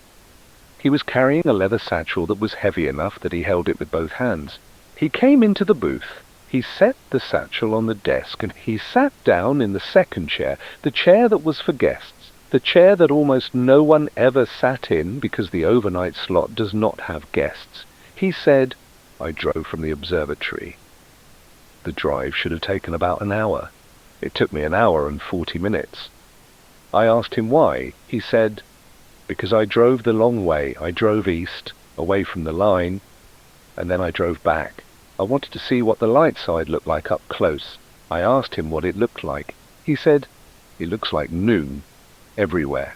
He was carrying a leather satchel that was heavy enough that he held it with both hands. He came into the booth. He set the satchel on the desk and he sat down in the second chair, the chair that was for guests, the chair that almost no one ever sat in because the overnight slot does not have guests. He said, "I drove from the observatory. The drive should have taken about an hour. It took me an hour and 40 minutes. I asked him why. He said, because I drove the long way. I drove east, away from the line, and then I drove back. I wanted to see what the light side looked like up close. I asked him what it looked like. He said, it looks like noon, everywhere.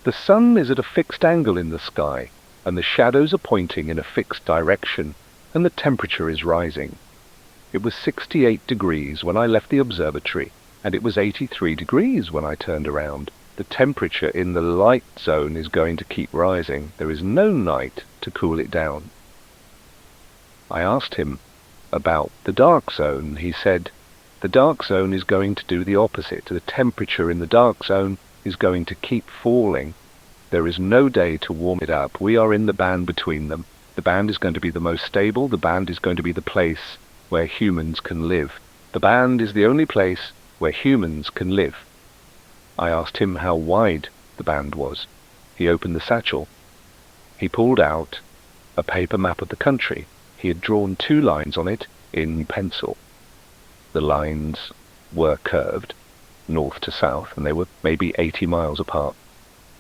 The sun is at a fixed angle in the sky, and the shadows are pointing in a fixed direction, and the temperature is rising. It was 68 degrees when I left the observatory, and it was 83 degrees when I turned around. The temperature in the light zone is going to keep rising. There is no night to cool it down." I asked him about the dark zone. He said, the dark zone is going to do the opposite. The temperature in the dark zone is going to keep falling. There is no day to warm it up. We are in the band between them. The band is going to be the most stable. The band is going to be the place where humans can live. The band is the only place where humans can live. I asked him how wide the band was. He opened the satchel. He pulled out a paper map of the country. He had drawn 2 lines on it in pencil. The lines were curved, north to south, and they were maybe 80 miles apart.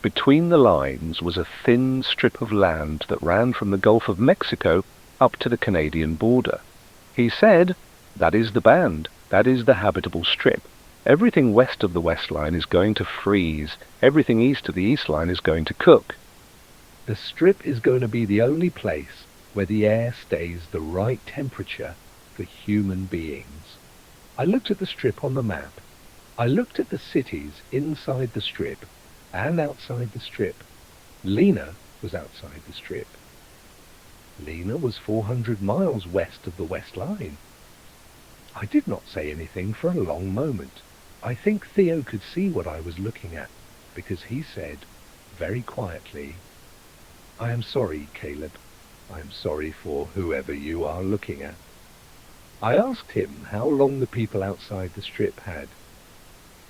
Between the lines was a thin strip of land that ran from the Gulf of Mexico up to the Canadian border. He said, that is the band, that is the habitable strip. Everything west of the west line is going to freeze. Everything east of the east line is going to cook. The strip is going to be the only place where the air stays the right temperature for human beings. I looked at the strip on the map. I looked at the cities inside the strip and outside the strip. Lena was outside the strip. Lena was 400 miles west of the west line. I did not say anything for a long moment. I think Theo could see what I was looking at, because he said, very quietly, "I am sorry, Caleb. I am sorry for whoever you are looking at." I asked him how long the people outside the strip had.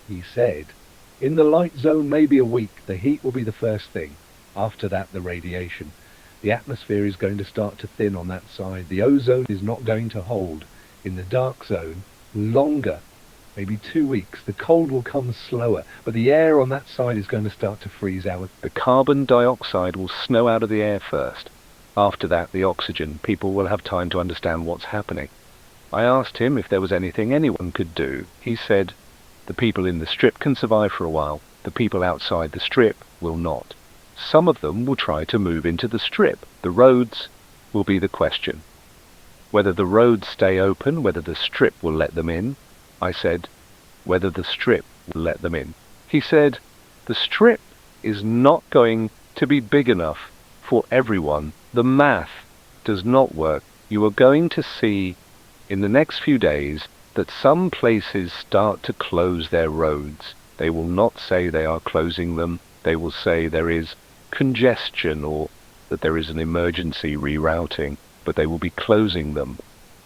He said, in the light zone maybe a week. The heat will be the first thing. After that, the radiation. The atmosphere is going to start to thin on that side. The ozone is not going to hold. In the dark zone, longer, maybe 2 weeks. The cold will come slower, but the air on that side is going to start to freeze out. The carbon dioxide will snow out of the air first. After that, the oxygen. People will have time to understand what's happening. I asked him if there was anything anyone could do. He said, the people in the strip can survive for a while. The people outside the strip will not. Some of them will try to move into the strip. The roads will be the question. Whether the roads stay open, whether the strip will let them in. I said, whether the strip will let them in. He said, the strip is not going to be big enough for everyone. The math does not work. You are going to see in the next few days that some places start to close their roads. They will not say they are closing them. They will say there is congestion or that there is an emergency rerouting, but they will be closing them.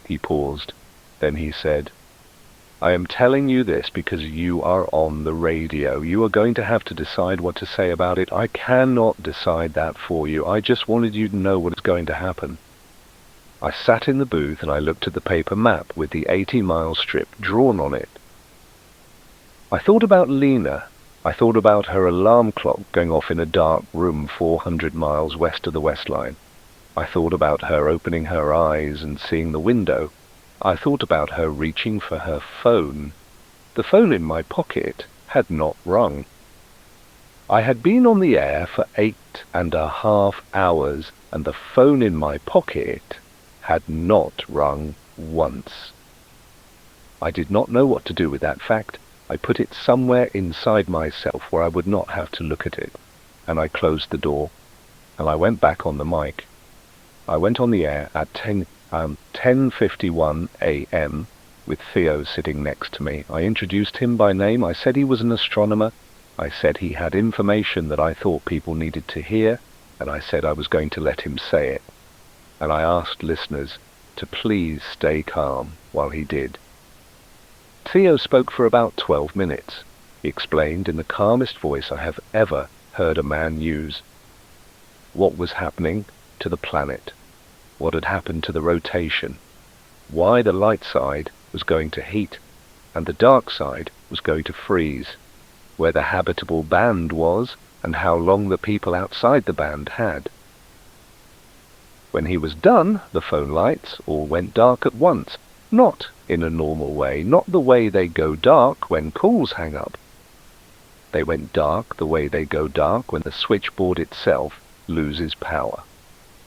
He paused. Then he said, I am telling you this because you are on the radio. You are going to have to decide what to say about it. I cannot decide that for you. I just wanted you to know what is going to happen. I sat in the booth and I looked at the paper map with the 80-mile strip drawn on it. I thought about Lena. I thought about her alarm clock going off in a dark room 400 miles west of the West Line. I thought about her opening her eyes and seeing the window. I thought about her reaching for her phone. The phone in my pocket had not rung. I had been on the air for 8.5 hours, and the phone in my pocket had not rung once. I did not know what to do with that fact. I put it somewhere inside myself where I would not have to look at it, and I closed the door, and I went back on the mic. I went on the air at 10:51 a.m. with Theo sitting next to me. I introduced him by name. I said he was an astronomer. I said he had information that I thought people needed to hear, and I said I was going to let him say it, and I asked listeners to please stay calm while he did. Theo spoke for about 12 minutes. He explained in the calmest voice I have ever heard a man use what was happening to the planet, what had happened to the rotation, why the light side was going to heat and the dark side was going to freeze, where the habitable band was and how long the people outside the band had. When he was done, the phone lights all went dark at once, not in a normal way, not the way they go dark when calls hang up. They went dark the way they go dark when the switchboard itself loses power.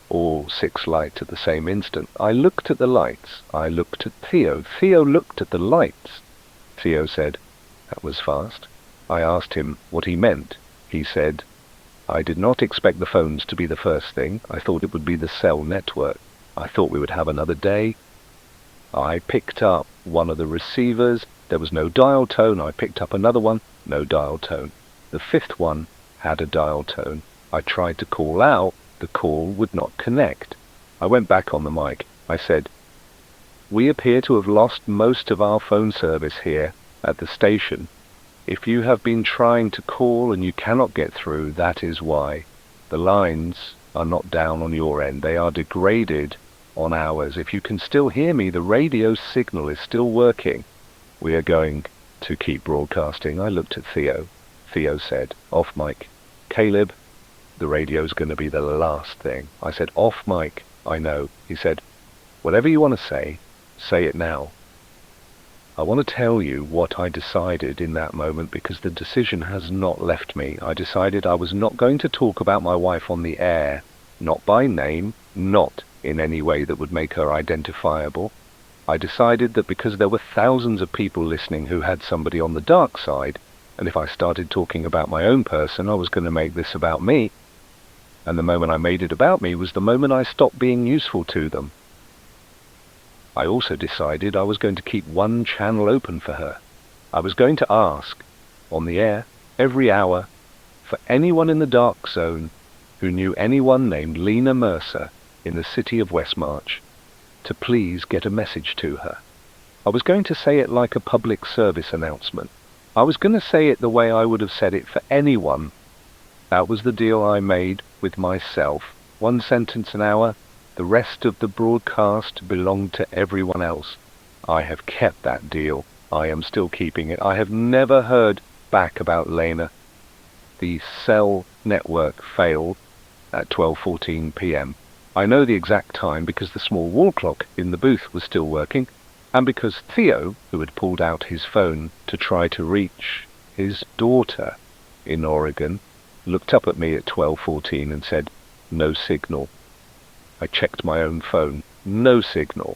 All 6 lights at the same instant. I looked at the lights. I looked at Theo. Theo looked at the lights. Theo said, "That was fast." I asked him what he meant. He said, "I did not expect the phones to be the first thing. I thought it would be the cell network. I thought we would have another day." I picked up one of the receivers. There was no dial tone. I picked up another one. No dial tone. The 5th one had a dial tone. I tried to call out. The call would not connect. I went back on the mic. I said, "We appear to have lost most of our phone service here at the station. If you have been trying to call and you cannot get through, that is why. The lines are not down on your end. They are degraded on ours. If you can still hear me, the radio signal is still working. We are going to keep broadcasting." I looked at Theo. Theo said, off mic, "Caleb, the radio's going to be the last thing." I said, "Off mic." "I know." He said, "Whatever you want to say it now." I want to tell you what I decided in that moment, because the decision has not left me. I decided I was not going to talk about my wife on the air, not by name, not in any way that would make her identifiable. I decided that because there were thousands of people listening who had somebody on the dark side, and if I started talking about my own person, I was going to make this about me. And the moment I made it about me was the moment I stopped being useful to them. I also decided I was going to keep one channel open for her. I was going to ask, on the air, every hour, for anyone in the dark zone who knew anyone named Lena Mercer in the city of Westmarch to please get a message to her. I was going to say it like a public service announcement. I was going to say it the way I would have said it for anyone. That was the deal I made with myself. 1 sentence an hour. The rest of the broadcast belonged to everyone else. I have kept that deal. I am still keeping it. I have never heard back about Lena. The cell network failed at 12:14 p.m. I know the exact time because the small wall clock in the booth was still working, and because Theo, who had pulled out his phone to try to reach his daughter in Oregon, looked up at me at 12:14 and said, "No signal." I checked my own phone. No signal.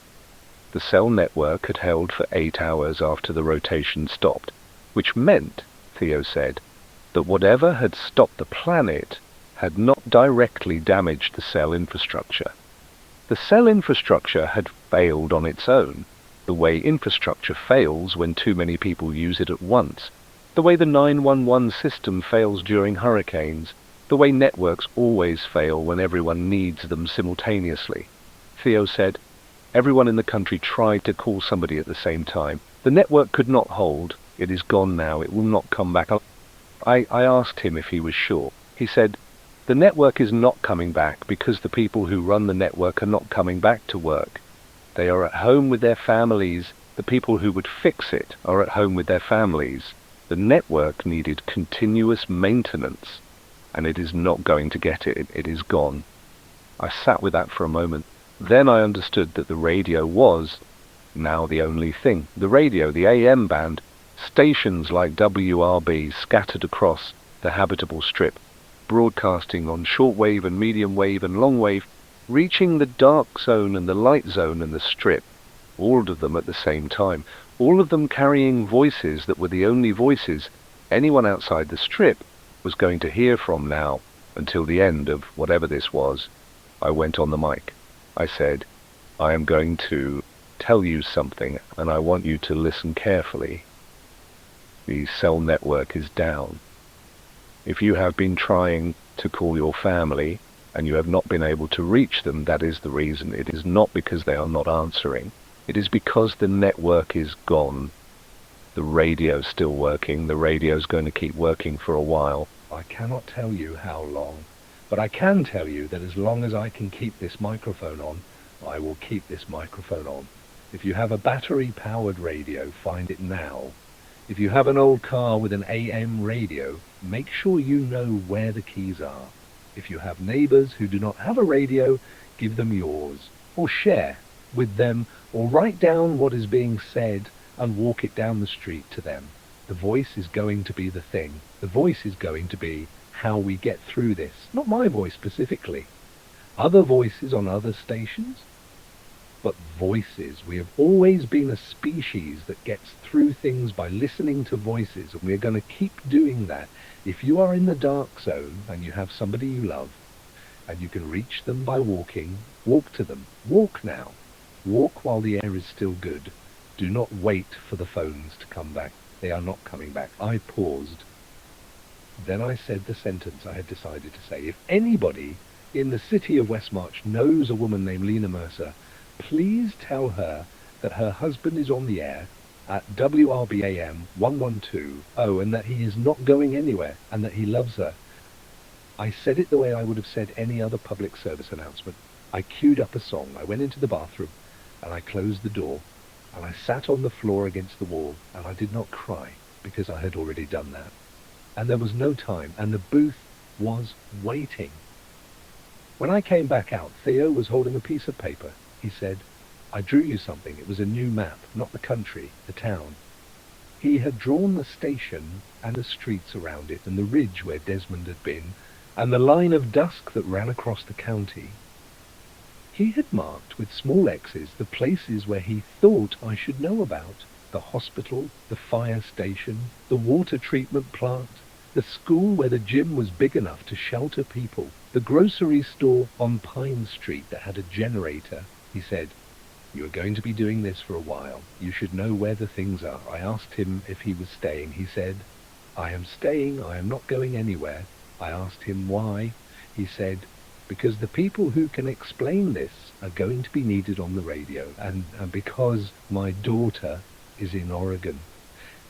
The cell network had held for 8 hours after the rotation stopped, which meant, Theo said, that whatever had stopped the planet had not directly damaged the cell infrastructure. The cell infrastructure had failed on its own, the way infrastructure fails when too many people use it at once, the way the 911 system fails during hurricanes, the way networks always fail when everyone needs them simultaneously. Theo said, everyone in the country tried to call somebody at the same time. The network could not hold. It is gone now. It will not come back. I asked him if he was sure. He said, the network is not coming back because the people who run the network are not coming back to work. They are at home with their families. The people who would fix it are at home with their families. The network needed continuous maintenance, and it is not going to get it. It is gone. I sat with that for a moment. Then I understood that the radio was now the only thing. The radio, the AM band, stations like WRB scattered across the habitable strip, broadcasting on shortwave and medium wave and long wave, reaching the dark zone and the light zone and the strip, all of them at the same time, all of them carrying voices that were the only voices anyone outside the strip was going to hear from now until the end of whatever this was. I went on the mic. I said, I am going to tell you something, and I want you to listen carefully. The cell network is down. If you have been trying to call your family, and you have not been able to reach them, that is the reason. It is not because they are not answering. It is because the network is gone. The radio's still working. The radio's going to keep working for a while. I cannot tell you how long, but I can tell you that as long as I can keep this microphone on, I will keep this microphone on. If you have a battery-powered radio, find it now. If you have an old car with an AM radio, make sure you know where the keys are. If you have neighbors who do not have a radio, give them yours, or share with them, or write down what is being said and walk it down the street to them. The voice is going to be the thing. The voice is going to be how we get through this. Not my voice specifically. Other voices on other stations, but voices. We have always been a species that gets through things by listening to voices, and we're going to keep doing that. If you are in the dark zone and you have somebody you love, and you can reach them by walking, walk to them. Walk now. Walk while the air is still good. Do not wait for the phones to come back. They are not coming back. I paused. Then I said the sentence I had decided to say. If anybody in the city of Westmarch knows a woman named Lena Mercer, please tell her that her husband is on the air at WRB AM 112, and that he is not going anywhere, and that he loves her. I said it the way I would have said any other public service announcement. I queued up a song. I went into the bathroom, and I closed the door, and I sat on the floor against the wall, and I did not cry, because I had already done that. And there was no time, and the booth was waiting. When I came back out, Theo was holding a piece of paper. He said, "I drew you something. It was a new map, not the country, the town." He had drawn the station and the streets around it, and the ridge where Desmond had been, and the line of dusk that ran across the county. He had marked with small X's the places where he thought I should know about: the hospital, the fire station, the water treatment plant, the school where the gym was big enough to shelter people, the grocery store on Pine Street that had a generator. He said, "You are going to be doing this for a while. You should know where the things are." I asked him if he was staying. He said, "I am staying. I am not going anywhere." I asked him why. He said, "Because the people who can explain this are going to be needed on the radio, and because my daughter is in Oregon,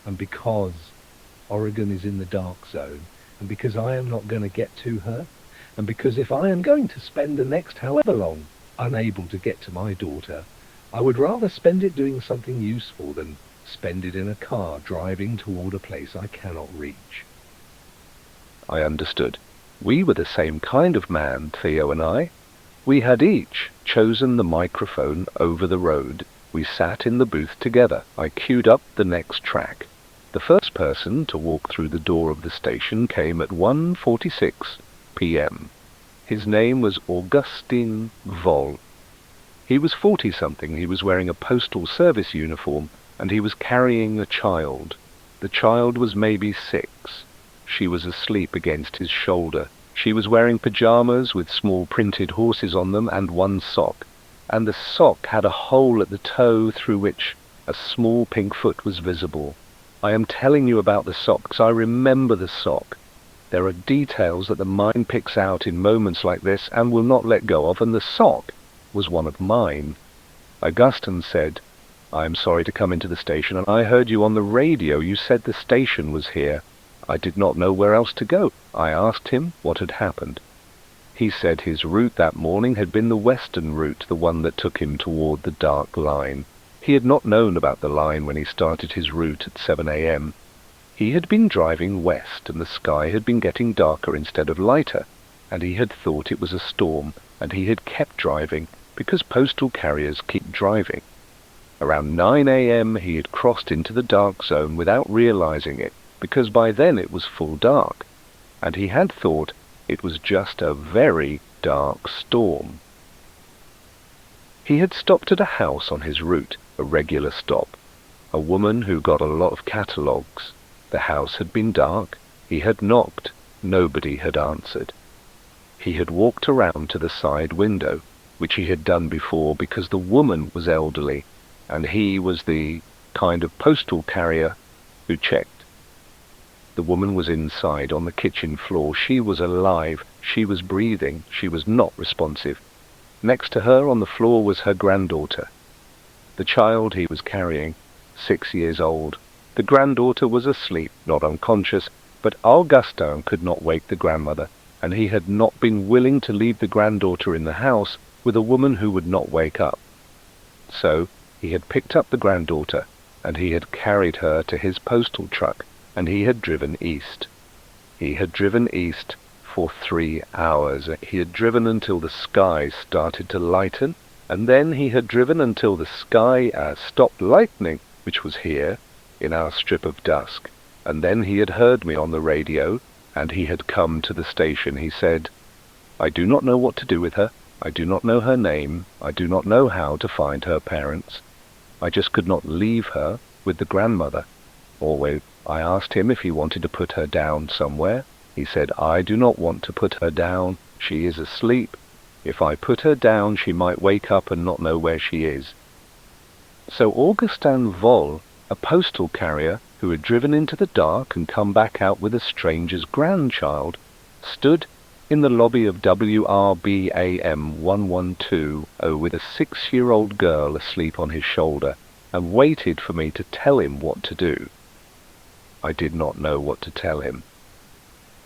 and because Oregon is in the dark zone, and because I am not going to get to her, and because if I am going to spend the next however long unable to get to my daughter, I would rather spend it doing something useful than spend it in a car driving toward a place I cannot reach." I understood. We were the same kind of man, Theo and I. We had each chosen the microphone over the road. We sat in the booth together. I queued up the next track. The first person to walk through the door of the station came at 1:46 p.m. His name was Augustin Voll. He was 40-something. He was wearing a postal service uniform, and he was carrying a child. The child was maybe 6. She was asleep against his shoulder. She was wearing pajamas with small printed horses on them and one sock, and the sock had a hole at the toe through which a small pink foot was visible. I am telling you about the socks. I remember the sock. There are details that the mind picks out in moments like this and will not let go of, and the sock was one of mine. Augustin said, "I am sorry to come into the station, and I heard you on the radio. You said the station was here. I did not know where else to go." I asked him what had happened. He said his route that morning had been the western route, the one that took him toward the dark line. He had not known about the line when he started his route at 7 a.m. He had been driving west, and the sky had been getting darker instead of lighter, and he had thought it was a storm, and he had kept driving, because postal carriers keep driving. Around 9 a.m. he had crossed into the dark zone without realizing it, because by then it was full dark, and he had thought it was just a very dark storm. He had stopped at a house on his route, a regular stop. A woman who got a lot of catalogues. The house had been dark. He had knocked. Nobody had answered. He had walked around to the side window, which he had done before because the woman was elderly, and he was the kind of postal carrier who checked. The woman was inside on the kitchen floor. She was alive. She was breathing. She was not responsive. Next to her on the floor was her granddaughter. The child he was carrying, 6 years old. The granddaughter was asleep, not unconscious, but Augustin could not wake the grandmother, and he had not been willing to leave the granddaughter in the house with a woman who would not wake up. So he had picked up the granddaughter, and he had carried her to his postal truck, and he had driven east. He had driven east for 3 hours. He had driven until the sky started to lighten, and then he had driven until the sky stopped lightening, which was here, in our strip of dusk. And then he had heard me on the radio, and he had come to the station. He said, "I do not know what to do with her. I do not know her name. I do not know how to find her parents. I just could not leave her with the grandmother." Always, I asked him if he wanted to put her down somewhere. He said, "I do not want to put her down. She is asleep. If I put her down, she might wake up and not know where she is." So Augustin Vol, a postal carrier who had driven into the dark and come back out with a stranger's grandchild, stood in the lobby of WRB AM 112 with a 6-year-old girl asleep on his shoulder, and waited for me to tell him what to do. I did not know what to tell him.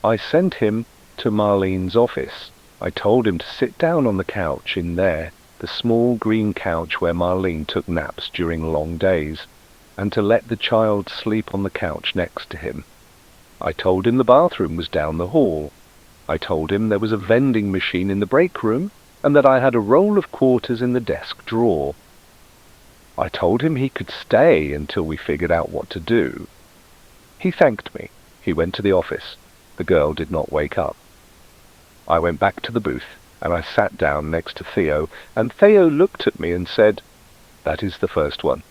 I sent him to Marlene's office. I told him to sit down on the couch in there, the small green couch where Marlene took naps during long days, and to let the child sleep on the couch next to him. I told him the bathroom was down the hall. I told him there was a vending machine in the break room, and that I had a roll of quarters in the desk drawer. I told him he could stay until we figured out what to do. He thanked me. He went to the office. The girl did not wake up. I went back to the booth, and I sat down next to Theo, and Theo looked at me and said, "That is the first one."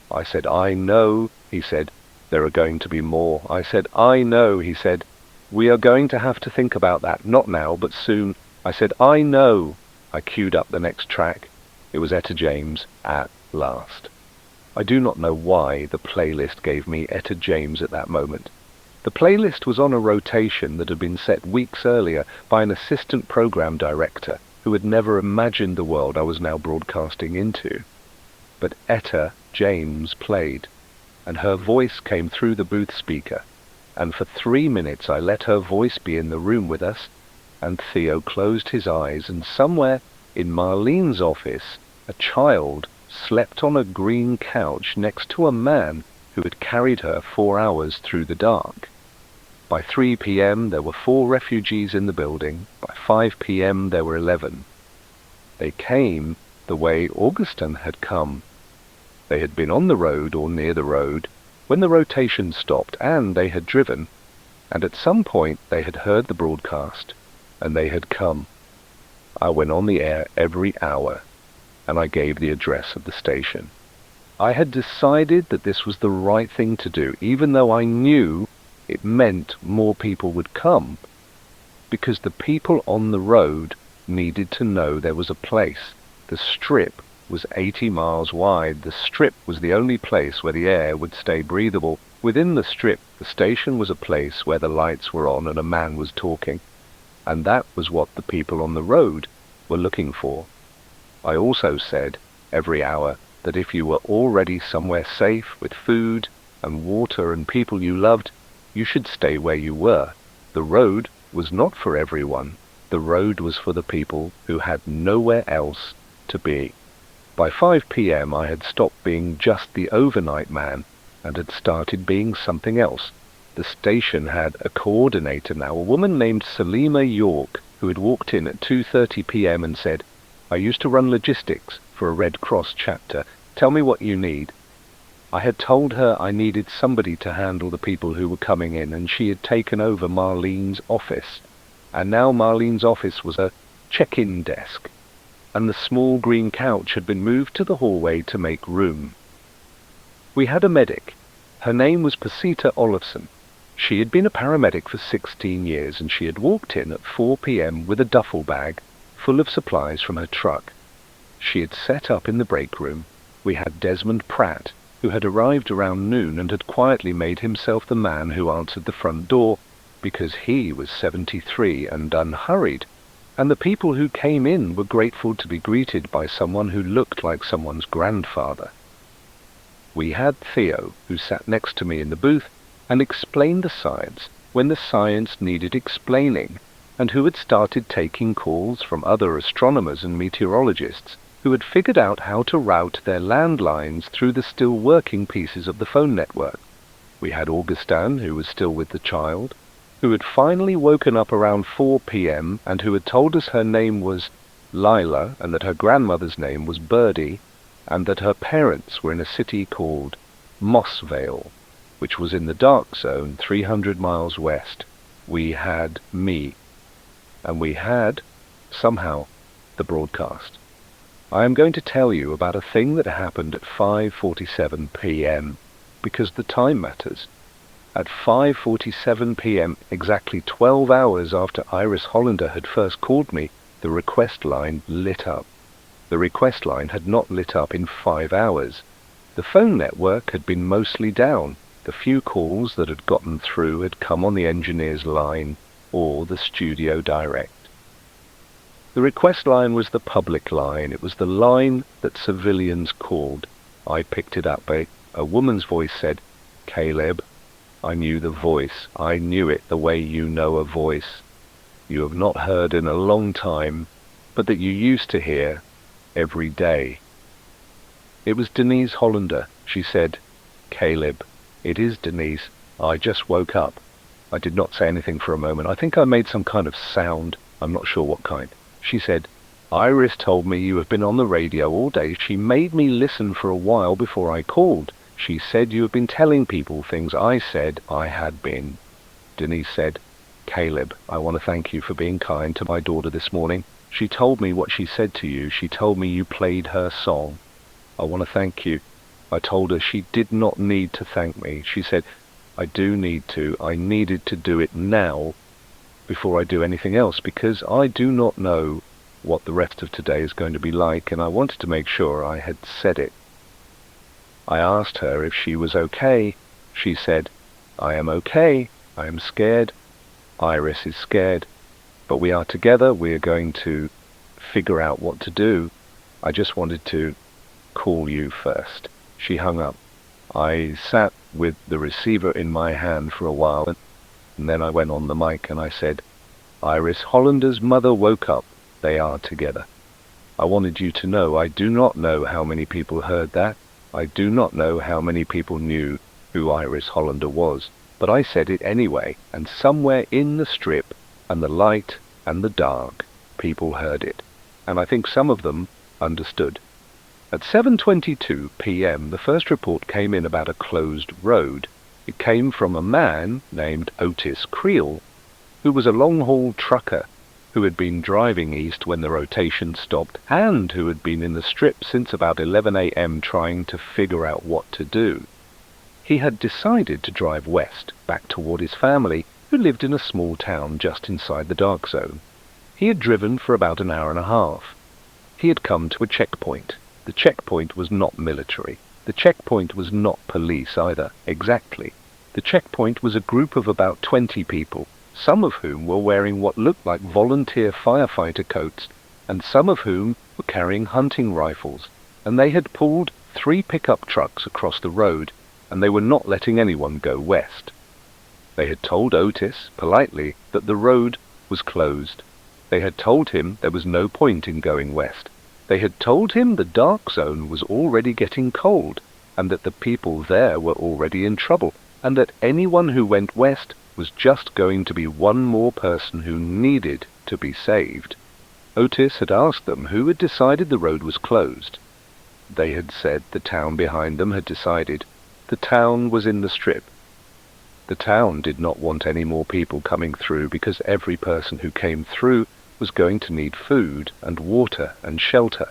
I said, "I know." He said, "There are going to be more." I said, "I know." He said, "We are going to have to think about that, not now, but soon." I said, "I know." I queued up the next track. It was Etta James, At Last. I do not know why the playlist gave me Etta James at that moment. The playlist was on a rotation that had been set weeks earlier by an assistant program director who had never imagined the world I was now broadcasting into. But Etta James played, and her voice came through the booth speaker, and for 3 minutes I let her voice be in the room with us, and Theo closed his eyes, and somewhere in Marlene's office a child slept on a green couch next to a man who had carried her 4 hours through the dark. By 3 p.m. there were 4 refugees in the building. By 5 p.m. there were 11. They came the way Augustin had come. They had been on the road or near the road when the rotation stopped, and they had driven, and at some point they had heard the broadcast, and they had come. I went on the air every hour, and I gave the address of the station. I had decided that this was the right thing to do, even though I knew it meant more people would come, because the people on the road needed to know there was a place. The strip was 80 miles wide. The strip was the only place where the air would stay breathable. Within the strip, the station was a place where the lights were on and a man was talking, and that was what the people on the road were looking for. I also said every hour that if you were already somewhere safe with food and water and people you loved, you should stay where you were. The road was not for everyone. The road was for the people who had nowhere else to be. By 5 p.m. I had stopped being just the overnight man and had started being something else. The station had a coordinator now, a woman named Salima York, who had walked in at 2:30 p.m. and said, "I used to run logistics for a Red Cross chapter. Tell me what you need." I had told her I needed somebody to handle the people who were coming in, and she had taken over Marlene's office. And now Marlene's office was a check-in desk, and the small green couch had been moved to the hallway to make room. We had a medic. Her name was Pasita Olofsson. She had been a paramedic for 16 years, and she had walked in at 4 p.m. with a duffel bag full of supplies from her truck. She had set up in the break room. We had Desmond Pratt, who had arrived around noon and had quietly made himself the man who answered the front door, because he was 73 and unhurried, and the people who came in were grateful to be greeted by someone who looked like someone's grandfather. We had Theo, who sat next to me in the booth and explained the science when the science needed explaining, and who had started taking calls from other astronomers and meteorologists who had figured out how to route their landlines through the still working pieces of the phone network. We had Augustin, who was still with the child, who had finally woken up around 4 p.m. and who had told us her name was Lila and that her grandmother's name was Birdie, and that her parents were in a city called Mossvale, which was in the dark zone 300 miles west. We had me, and we had, somehow, the broadcast. I am going to tell you about a thing that happened at 5:47 p.m. because the time matters. At 5:47 p.m., exactly 12 hours after Iris Hollander had first called me, the request line lit up. The request line had not lit up in 5 hours. The phone network had been mostly down. The few calls that had gotten through had come on the engineer's line or the studio direct. The request line was the public line. It was the line that civilians called. I picked it up. A woman's voice said, "Caleb." I knew the voice. I knew it the way you know a voice you have not heard in a long time, but that you used to hear every day. It was Denise Hollander. She said, "Caleb." "It is Denise. I just woke up." I did not say anything for a moment. I think I made some kind of sound. I'm not sure what kind. She said, "Iris told me you have been on the radio all day. She made me listen for a while before I called. She said you have been telling people things I said I had been." Denise said, "Caleb, I want to thank you for being kind to my daughter this morning. She told me what she said to you. She told me you played her song. I want to thank you." I told her she did not need to thank me. She said, "I do need to. I needed to do it now before I do anything else, because I do not know what the rest of today is going to be like, and I wanted to make sure I had said it." I asked her if she was okay. She said, "I am okay. I am scared. Iris is scared. But we are together. We are going to figure out what to do. I just wanted to call you first." She hung up. I sat with the receiver in my hand for a while, and then I went on the mic and I said, "Iris Hollander's mother woke up. They are together. I wanted you to know. I do not know how many people heard that. I do not know how many people knew who Iris Hollander was, but I said it anyway, and somewhere in the strip and the light and the dark, people heard it, and I think some of them understood. At 7:22 p.m. the first report came in about a closed road. It came from a man named Otis Creel, who was a long-haul trucker who had been driving east when the rotation stopped, and who had been in the strip since about 11 a.m. trying to figure out what to do. He had decided to drive west, back toward his family, who lived in a small town just inside the dark zone. He had driven for about an hour and a half. He had come to a checkpoint. The checkpoint was not military. The checkpoint was not police either, exactly. The checkpoint was a group of about 20 people, some of whom were wearing what looked like volunteer firefighter coats, and some of whom were carrying hunting rifles, and they had pulled 3 pickup trucks across the road, and they were not letting anyone go west. They had told Otis, politely, that the road was closed. They had told him there was no point in going west. They had told him the dark zone was already getting cold, and that the people there were already in trouble, and that anyone who went west was just going to be one more person who needed to be saved. Otis had asked them who had decided the road was closed. They had said the town behind them had decided. The town was in the strip. The town did not want any more people coming through because every person who came through was going to need food and water and shelter,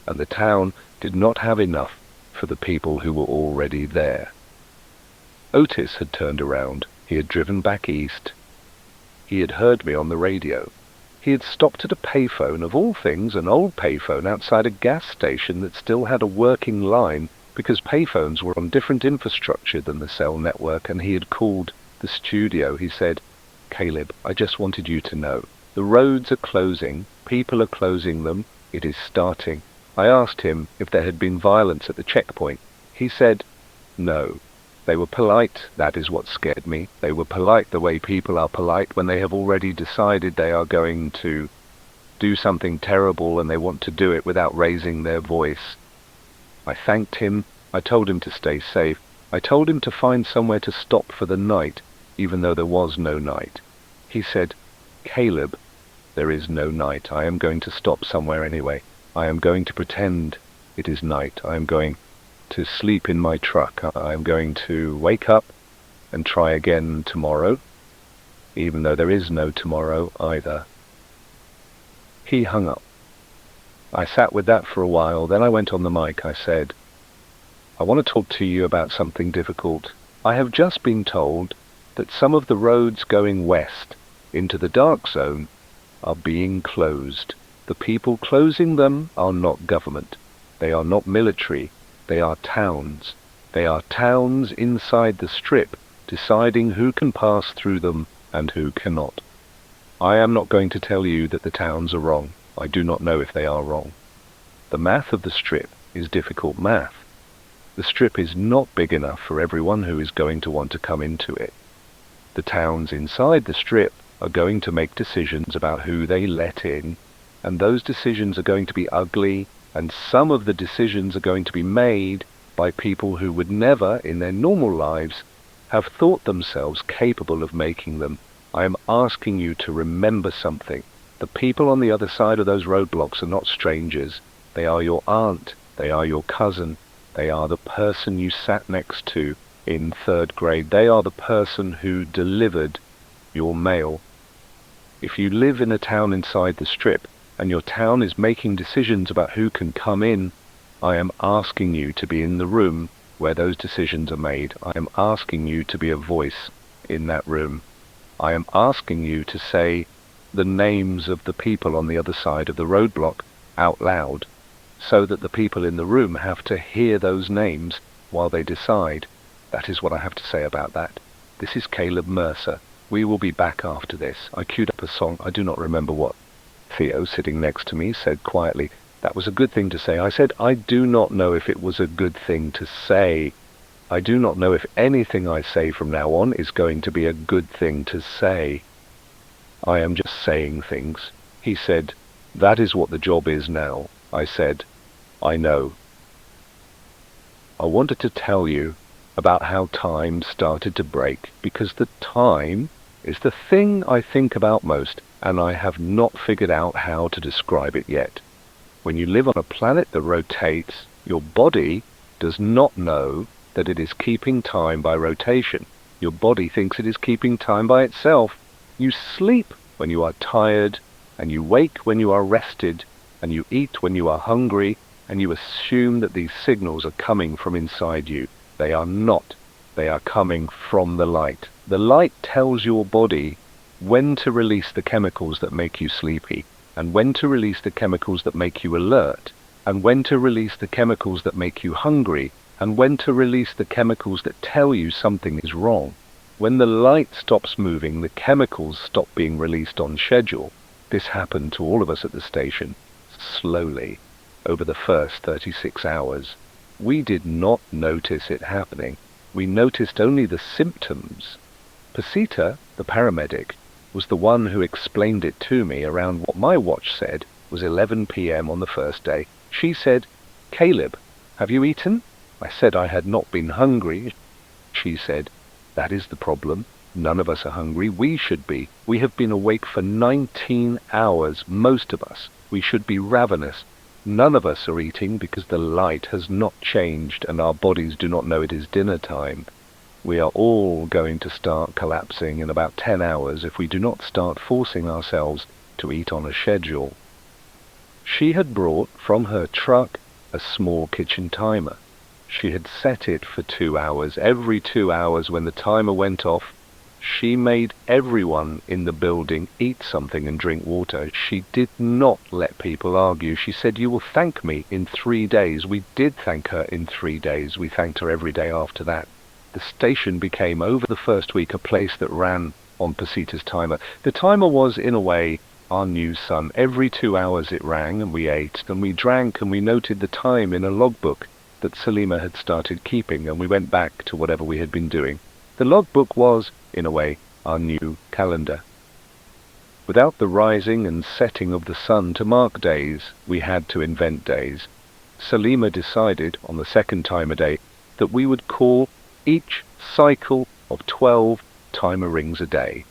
and the town did not have enough for the people who were already there. Otis had turned around. He had driven back east. He had heard me on the radio. He had stopped at a payphone, of all things, an old payphone outside a gas station that still had a working line because payphones were on different infrastructure than the cell network, and he had called the studio. He said, "Caleb, I just wanted you to know. The roads are closing, people are closing them, it is starting." I asked him if there had been violence at the checkpoint. He said, "No. They were polite, that is what scared me. They were polite the way people are polite when they have already decided they are going to do something terrible and they want to do it without raising their voice." I thanked him. I told him to stay safe. I told him to find somewhere to stop for the night, even though there was no night. He said, "Caleb, there is no night. I am going to stop somewhere anyway. I am going to pretend it is night. I am going to sleep in my truck. I am going to wake up and try again tomorrow, even though there is no tomorrow either." He hung up. I sat with that for a while, then I went on the mic. I said, "I want to talk to you about something difficult. I have just been told that some of the roads going west into the dark zone are being closed. The people closing them are not government. They are not military. They are towns. They are towns inside the strip, deciding who can pass through them and who cannot. I am not going to tell you that the towns are wrong. I do not know if they are wrong. The math of the strip is difficult math. The strip is not big enough for everyone who is going to want to come into it. The towns inside the strip are going to make decisions about who they let in, and those decisions are going to be ugly, and some of the decisions are going to be made by people who would never, in their normal lives, have thought themselves capable of making them. I am asking you to remember something. The people on the other side of those roadblocks are not strangers. They are your aunt. They are your cousin. They are the person you sat next to in 3rd grade. They are the person who delivered your mail. If you live in a town inside the strip, and your town is making decisions about who can come in, I am asking you to be in the room where those decisions are made. I am asking you to be a voice in that room. I am asking you to say the names of the people on the other side of the roadblock out loud, so that the people in the room have to hear those names while they decide. That is what I have to say about that. This is Caleb Mercer. We will be back after this. I queued up a song. I do not remember what. Theo, sitting next to me, said quietly, "That was a good thing to say." I said, "I do not know if it was a good thing to say. I do not know if anything I say from now on is going to be a good thing to say. I am just saying things." He said, "That is what the job is now." I said, "I know." I wanted to tell you about how time started to break, because the time is the thing I think about most, and I have not figured out how to describe it yet. When you live on a planet that rotates, your body does not know that it is keeping time by rotation. Your body thinks it is keeping time by itself. You sleep when you are tired, and you wake when you are rested, and you eat when you are hungry, and you assume that these signals are coming from inside you. They are not. They are coming from the light. The light tells your body when to release the chemicals that make you sleepy, and when to release the chemicals that make you alert, and when to release the chemicals that make you hungry, and when to release the chemicals that tell you something is wrong. When the light stops moving, the chemicals stop being released on schedule. This happened to all of us at the station, slowly, over the first 36 hours. We did not notice it happening. We noticed only the symptoms. Pasita, the paramedic, was the one who explained it to me around what my watch said was 11 p.m. on the first day. She said, "Caleb, have you eaten?" I said I had not been hungry. She said, "That is the problem. None of us are hungry. We should be. We have been awake for 19 hours, most of us. We should be ravenous. None of us are eating because the light has not changed and our bodies do not know it is dinner time. We are all going to start collapsing in about 10 hours if we do not start forcing ourselves to eat on a schedule." She had brought from her truck a small kitchen timer. She had set it for 2 hours. Every 2 hours when the timer went off, She made everyone in the building eat something and drink water. She did not let people argue. She said, "You will thank me in 3 days." We did thank her in 3 days. We thanked her every day after that. The station became, over the first week, a place that ran on Pasita's timer. The timer was, in a way, our new sun. Every 2 hours it rang, and we ate, and we drank, and we noted the time in a logbook that Salima had started keeping, and we went back to whatever we had been doing. The logbook was, in a way, our new calendar. Without the rising and setting of the sun to mark days, we had to invent days. Salima decided, on the second timer day, that we would call each cycle of 12 timer rings a day,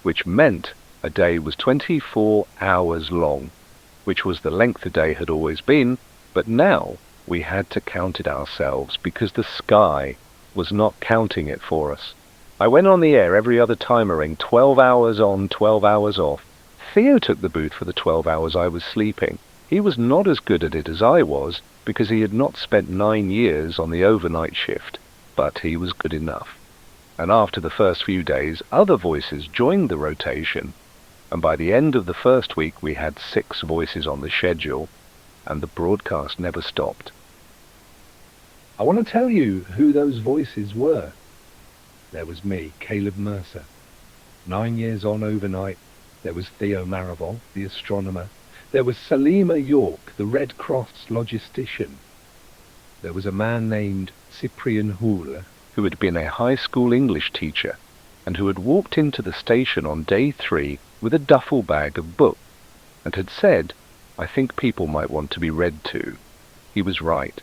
which meant a day was 24 hours long, which was the length a day had always been, but now we had to count it ourselves because the sky was not counting it for us. I went on the air every other timer ring, 12 hours on, 12 hours off. Theo took the booth for the 12 hours I was sleeping. He was not as good at it as I was because he had not spent 9 years on the overnight shift, but he was good enough. And after the first few days, other voices joined the rotation, and by the end of the first week we had 6 voices on the schedule, and the broadcast never stopped. I want to tell you who those voices were. There was me, Caleb Mercer, 9 years on overnight. There was Theo Marivol, the astronomer. There was Salima York, the Red Cross logistician. There was a man named Cyprian Houle, who had been a high school English teacher, and who had walked into the station on day 3 with a duffel bag of books, and had said, "I think people might want to be read to." He was right.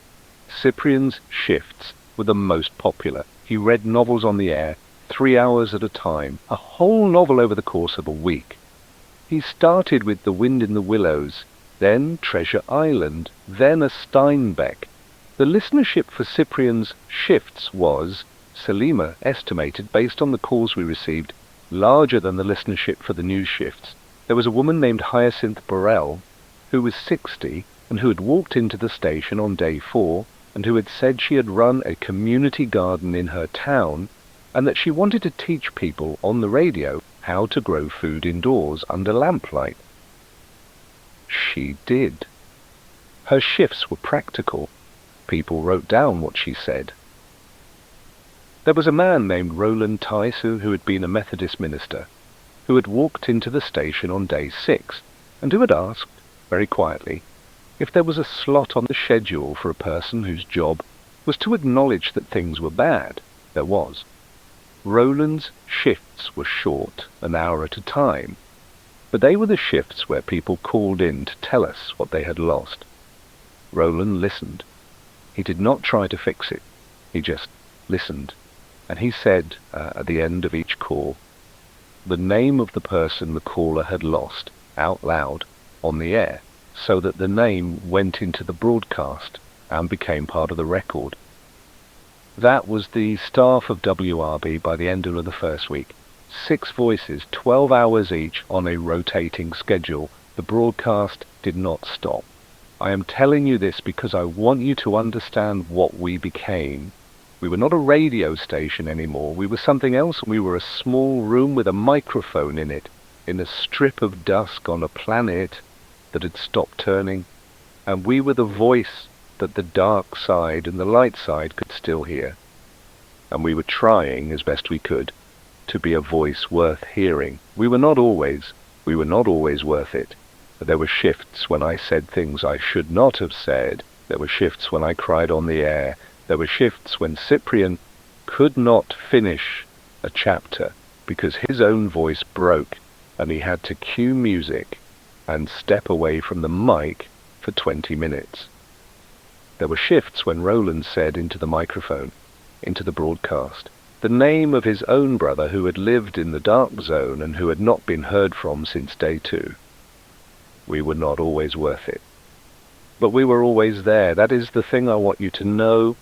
Cyprian's shifts were the most popular. He read novels on the air, 3 hours at a time, a whole novel over the course of a week. He started with The Wind in the Willows, then Treasure Island, then a Steinbeck. The listenership for Cyprian's shifts was, Salima estimated, based on the calls we received, larger than the listenership for the news shifts. There was a woman named Hyacinth Burrell, who was 60, and who had walked into the station on day 4, and who had said she had run a community garden in her town, and that she wanted to teach people on the radio how to grow food indoors under lamplight. She did. Her shifts were practical. People wrote down what she said. There was a man named Roland Tice who had been a Methodist minister, who had walked into the station on day 6, and who had asked, very quietly, if there was a slot on the schedule for a person whose job was to acknowledge that things were bad. There was. Roland's shifts were short, an hour at a time, but they were the shifts where people called in to tell us what they had lost. Roland listened. He did not try to fix it. He just listened. And he said, at the end of each call, the name of the person the caller had lost, out loud, on the air, so that the name went into the broadcast and became part of the record. That was the staff of WRB by the end of the first week. 6 voices, 12 hours each on a rotating schedule. The broadcast did not stop. I am telling you this because I want you to understand what we became. We were not a radio station anymore. We were something else. We were a small room with a microphone in it, in a strip of dusk on a planet that had stopped turning, and we were the voice that the dark side and the light side could still hear. And we were trying, as best we could, to be a voice worth hearing. We were not always worth it. There were shifts when I said things I should not have said. There were shifts when I cried on the air. There were shifts when Cyprian could not finish a chapter because his own voice broke and he had to cue music and step away from the mic for 20 minutes. There were shifts when Roland said into the microphone, into the broadcast, the name of his own brother who had lived in the dark zone and who had not been heard from since day 2. We were not always worth it. But we were always there. That is the thing I want you to know.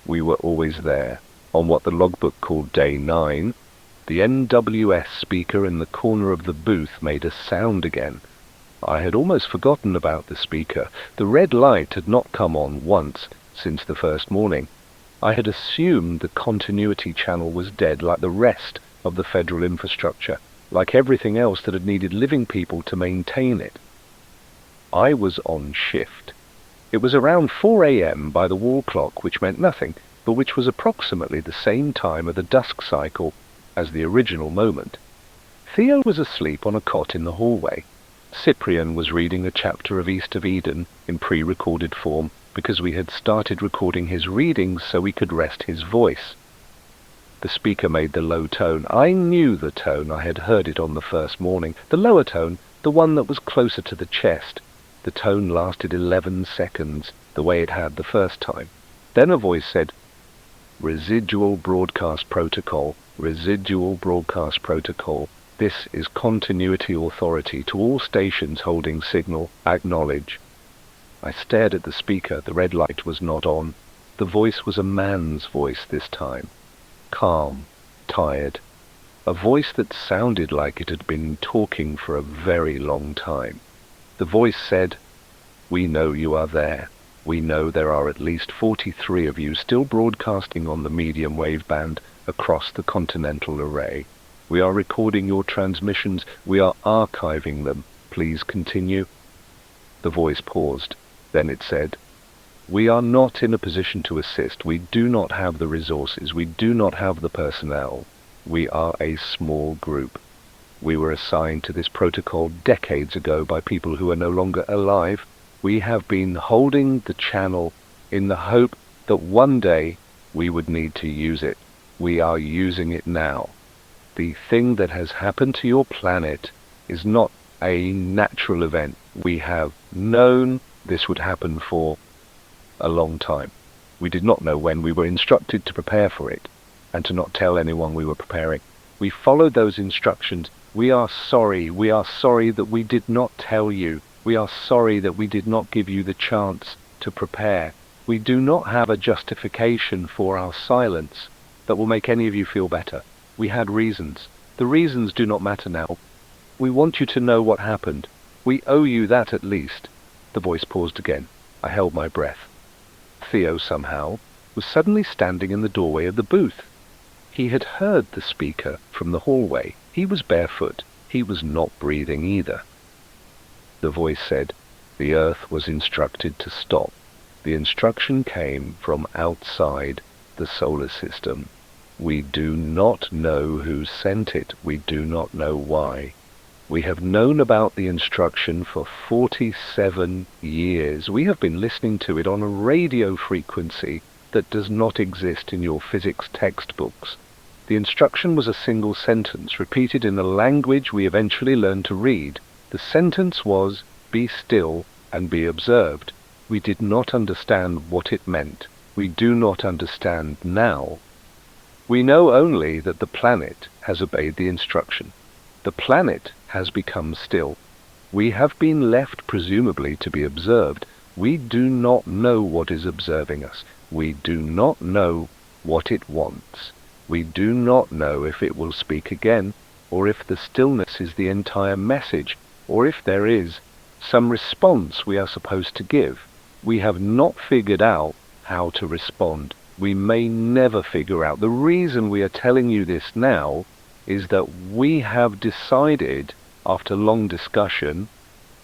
We were always there. On what the logbook called day 9, the NWS speaker in the corner of the booth made a sound again. I had almost forgotten about the speaker. The red light had not come on once since the first morning. I had assumed the continuity channel was dead like the rest of the federal infrastructure, like everything else that had needed living people to maintain it. I was on shift. It was around 4 a.m. by the wall clock, which meant nothing, but which was approximately the same time of the dusk cycle as the original moment. Theo was asleep on a cot in the hallway. Cyprian was reading a chapter of East of Eden in pre-recorded form because we had started recording his readings so we could rest his voice. The speaker made the low tone. I knew the tone. I had heard it on the first morning. The lower tone, the one that was closer to the chest. The tone lasted 11 seconds, the way it had the first time. Then a voice said, "Residual broadcast protocol, residual broadcast protocol. This is continuity authority to all stations holding signal. Acknowledge." I stared at the speaker. The red light was not on. The voice was a man's voice this time. Calm, tired. A voice that sounded like it had been talking for a very long time. The voice said, "We know you are there. We know there are at least 43 of you still broadcasting on the medium wave band across the continental array. We are recording your transmissions. We are archiving them. Please continue." The voice paused. Then it said, "We are not in a position to assist. We do not have the resources. We do not have the personnel. We are a small group. We were assigned to this protocol decades ago by people who are no longer alive. We have been holding the channel in the hope that one day we would need to use it. We are using it now. The thing that has happened to your planet is not a natural event. We have known this would happen for a long time. We did not know when. We were instructed to prepare for it and to not tell anyone we were preparing. We followed those instructions. We are sorry. We are sorry that we did not tell you. We are sorry that we did not give you the chance to prepare. We do not have a justification for our silence that will make any of you feel better. We had reasons. The reasons do not matter now. We want you to know what happened. We owe you that at least." The voice paused again. I held my breath. Theo, somehow, was suddenly standing in the doorway of the booth. He had heard the speaker from the hallway. He was barefoot. He was not breathing either. The voice said, "The Earth was instructed to stop. The instruction came from outside the solar system. We do not know who sent it. We do not know why. We have known about the instruction for 47 years. We have been listening to it on a radio frequency that does not exist in your physics textbooks. The instruction was a single sentence, repeated in a language we eventually learned to read. The sentence was, 'Be still and be observed.' We did not understand what it meant. We do not understand now. We know only that the planet has obeyed the instruction. The planet has become still. We have been left presumably to be observed. We do not know what is observing us. We do not know what it wants. We do not know if it will speak again, or if the stillness is the entire message, or if there is some response we are supposed to give. We have not figured out how to respond. We may never figure out. The reason we are telling you this now is that we have decided, after long discussion,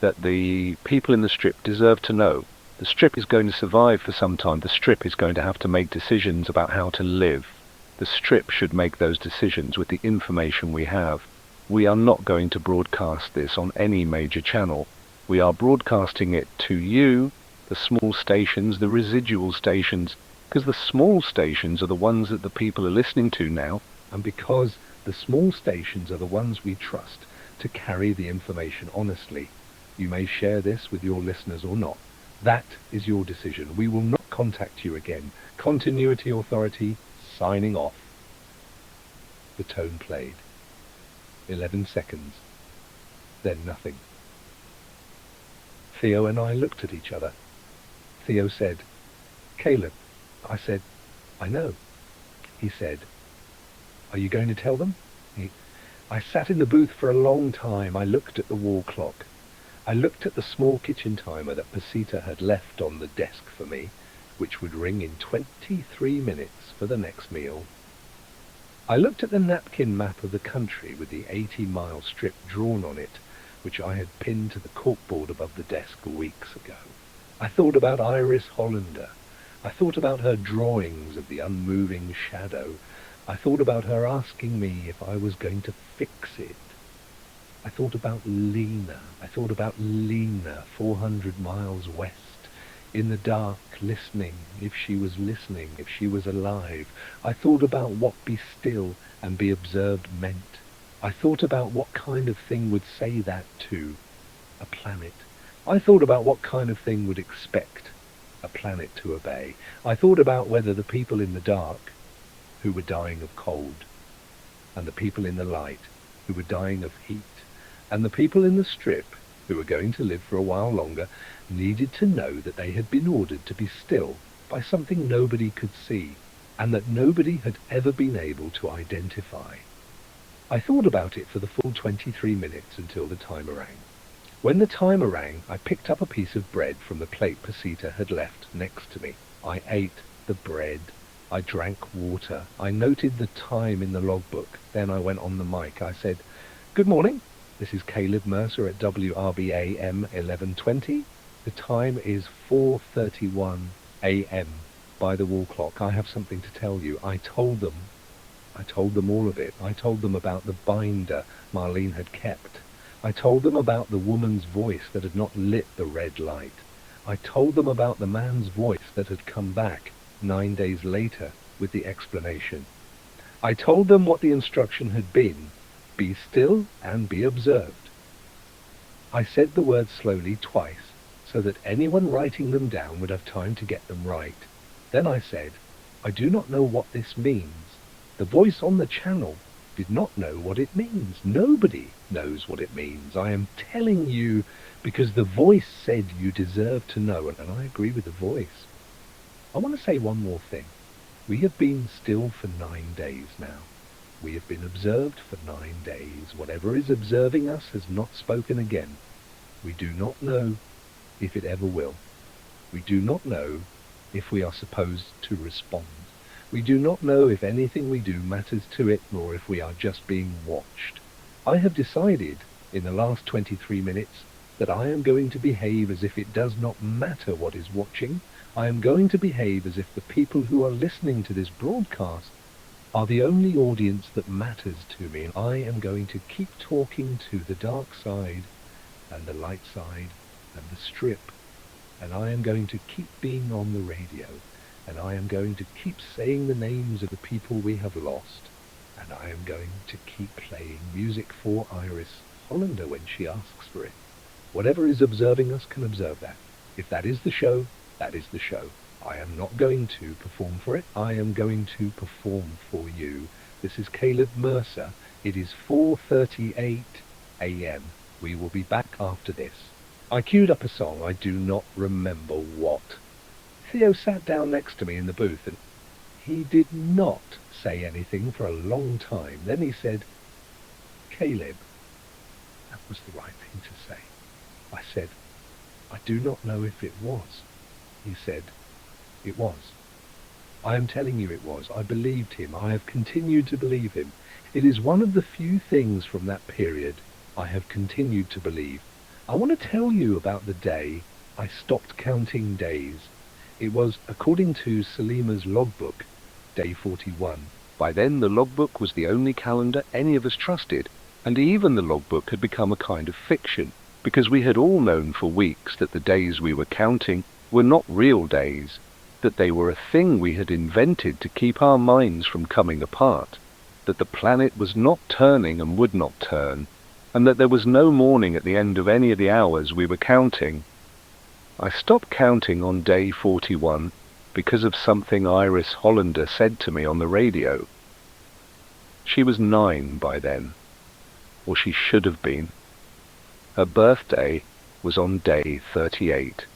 that the people in the strip deserve to know. The strip is going to survive for some time. The strip is going to have to make decisions about how to live. The strip should make those decisions with the information we have. We are not going to broadcast this on any major channel. We are broadcasting it to you, the small stations, the residual stations, because the small stations are the ones that the people are listening to now, and because the small stations are the ones we trust to carry the information honestly. You may share this with your listeners or not. That is your decision. We will not contact you again. Continuity Authority, signing off. The tone played. 11 seconds. Then nothing. Theo and I looked at each other. Theo said, "Caleb." I said, "I know." He said, "Are you going to tell them?" I sat in the booth for a long time. I looked at the wall clock. I looked at the small kitchen timer that Pasita had left on the desk for me, which would ring in 23 minutes for the next meal. I looked at the napkin map of the country with the 80-mile strip drawn on it, which I had pinned to the corkboard above the desk weeks ago. I thought about Iris Hollander. I thought about her drawings of the unmoving shadow. I thought about her asking me if I was going to fix it. I thought about Lena. I thought about Lena, 400 miles west, in the dark, listening, if she was listening, if she was alive. I thought about what be still and be observed meant. I thought about what kind of thing would say that to a planet. I thought about what kind of thing would expect a planet to obey. I thought about whether the people in the dark, who were dying of cold, and the people in the light, who were dying of heat, and the people in the strip, who were going to live for a while longer, needed to know that they had been ordered to be still by something nobody could see, and that nobody had ever been able to identify. I thought about it for the full 23 minutes until the timer rang. When the timer rang, I picked up a piece of bread from the plate Pasita had left next to me. I ate the bread. I drank water. I noted the time in the logbook. Then I went on the mic. I said, "Good morning. This is Caleb Mercer at WRB AM 1120. The time is 4:31 AM by the wall clock. I have something to tell you." I told them all of it. I told them about the binder Marlene had kept. I told them about the woman's voice that had not lit the red light. I told them about the man's voice that had come back 9 days later with the explanation. I told them what the instruction had been: be still and be observed. I said the words slowly twice, so that anyone writing them down would have time to get them right. Then I said, "I do not know what this means." The voice on the channel did not know what it means. Nobody knows what it means. I am telling you because the voice said you deserve to know, and I agree with the voice. I want to say one more thing. We have been still for 9 days now. We have been observed for 9 days. Whatever is observing us has not spoken again. We do not know if it ever will. We do not know if we are supposed to respond. We do not know if anything we do matters to it, nor if we are just being watched. I have decided in the last 23 minutes that I am going to behave as if it does not matter what is watching. I am going to behave as if the people who are listening to this broadcast are the only audience that matters to me. I am going to keep talking to the dark side and the light side and the strip, and I am going to keep being on the radio, and I am going to keep saying the names of the people we have lost, and I am going to keep playing music for Iris Hollander when she asks for it. Whatever is observing us can observe that. If that is the show, that is the show. I am not going to perform for it. I am going to perform for you. This is Caleb Mercer. It is 4:38 AM. We will be back after this. I queued up a song. I do not remember what. Theo sat down next to me in the booth, and he did not say anything for a long time. Then he said, "Caleb." That was the right thing to say. I said, "I do not know if it was." He said, "It was." I am telling you it was. I believed him. I have continued to believe him. It is one of the few things from that period I have continued to believe. I want to tell you about the day I stopped counting days. It was, according to Selima's logbook, day 41. By then the logbook was the only calendar any of us trusted, and even the logbook had become a kind of fiction, because we had all known for weeks that the days we were counting were not real days, that they were a thing we had invented to keep our minds from coming apart, that the planet was not turning and would not turn, and that there was no morning at the end of any of the hours we were counting. I stopped counting on day 41 because of something Iris Hollander said to me on the radio. She was 9 by then, or she should have been. Her birthday was on day 38.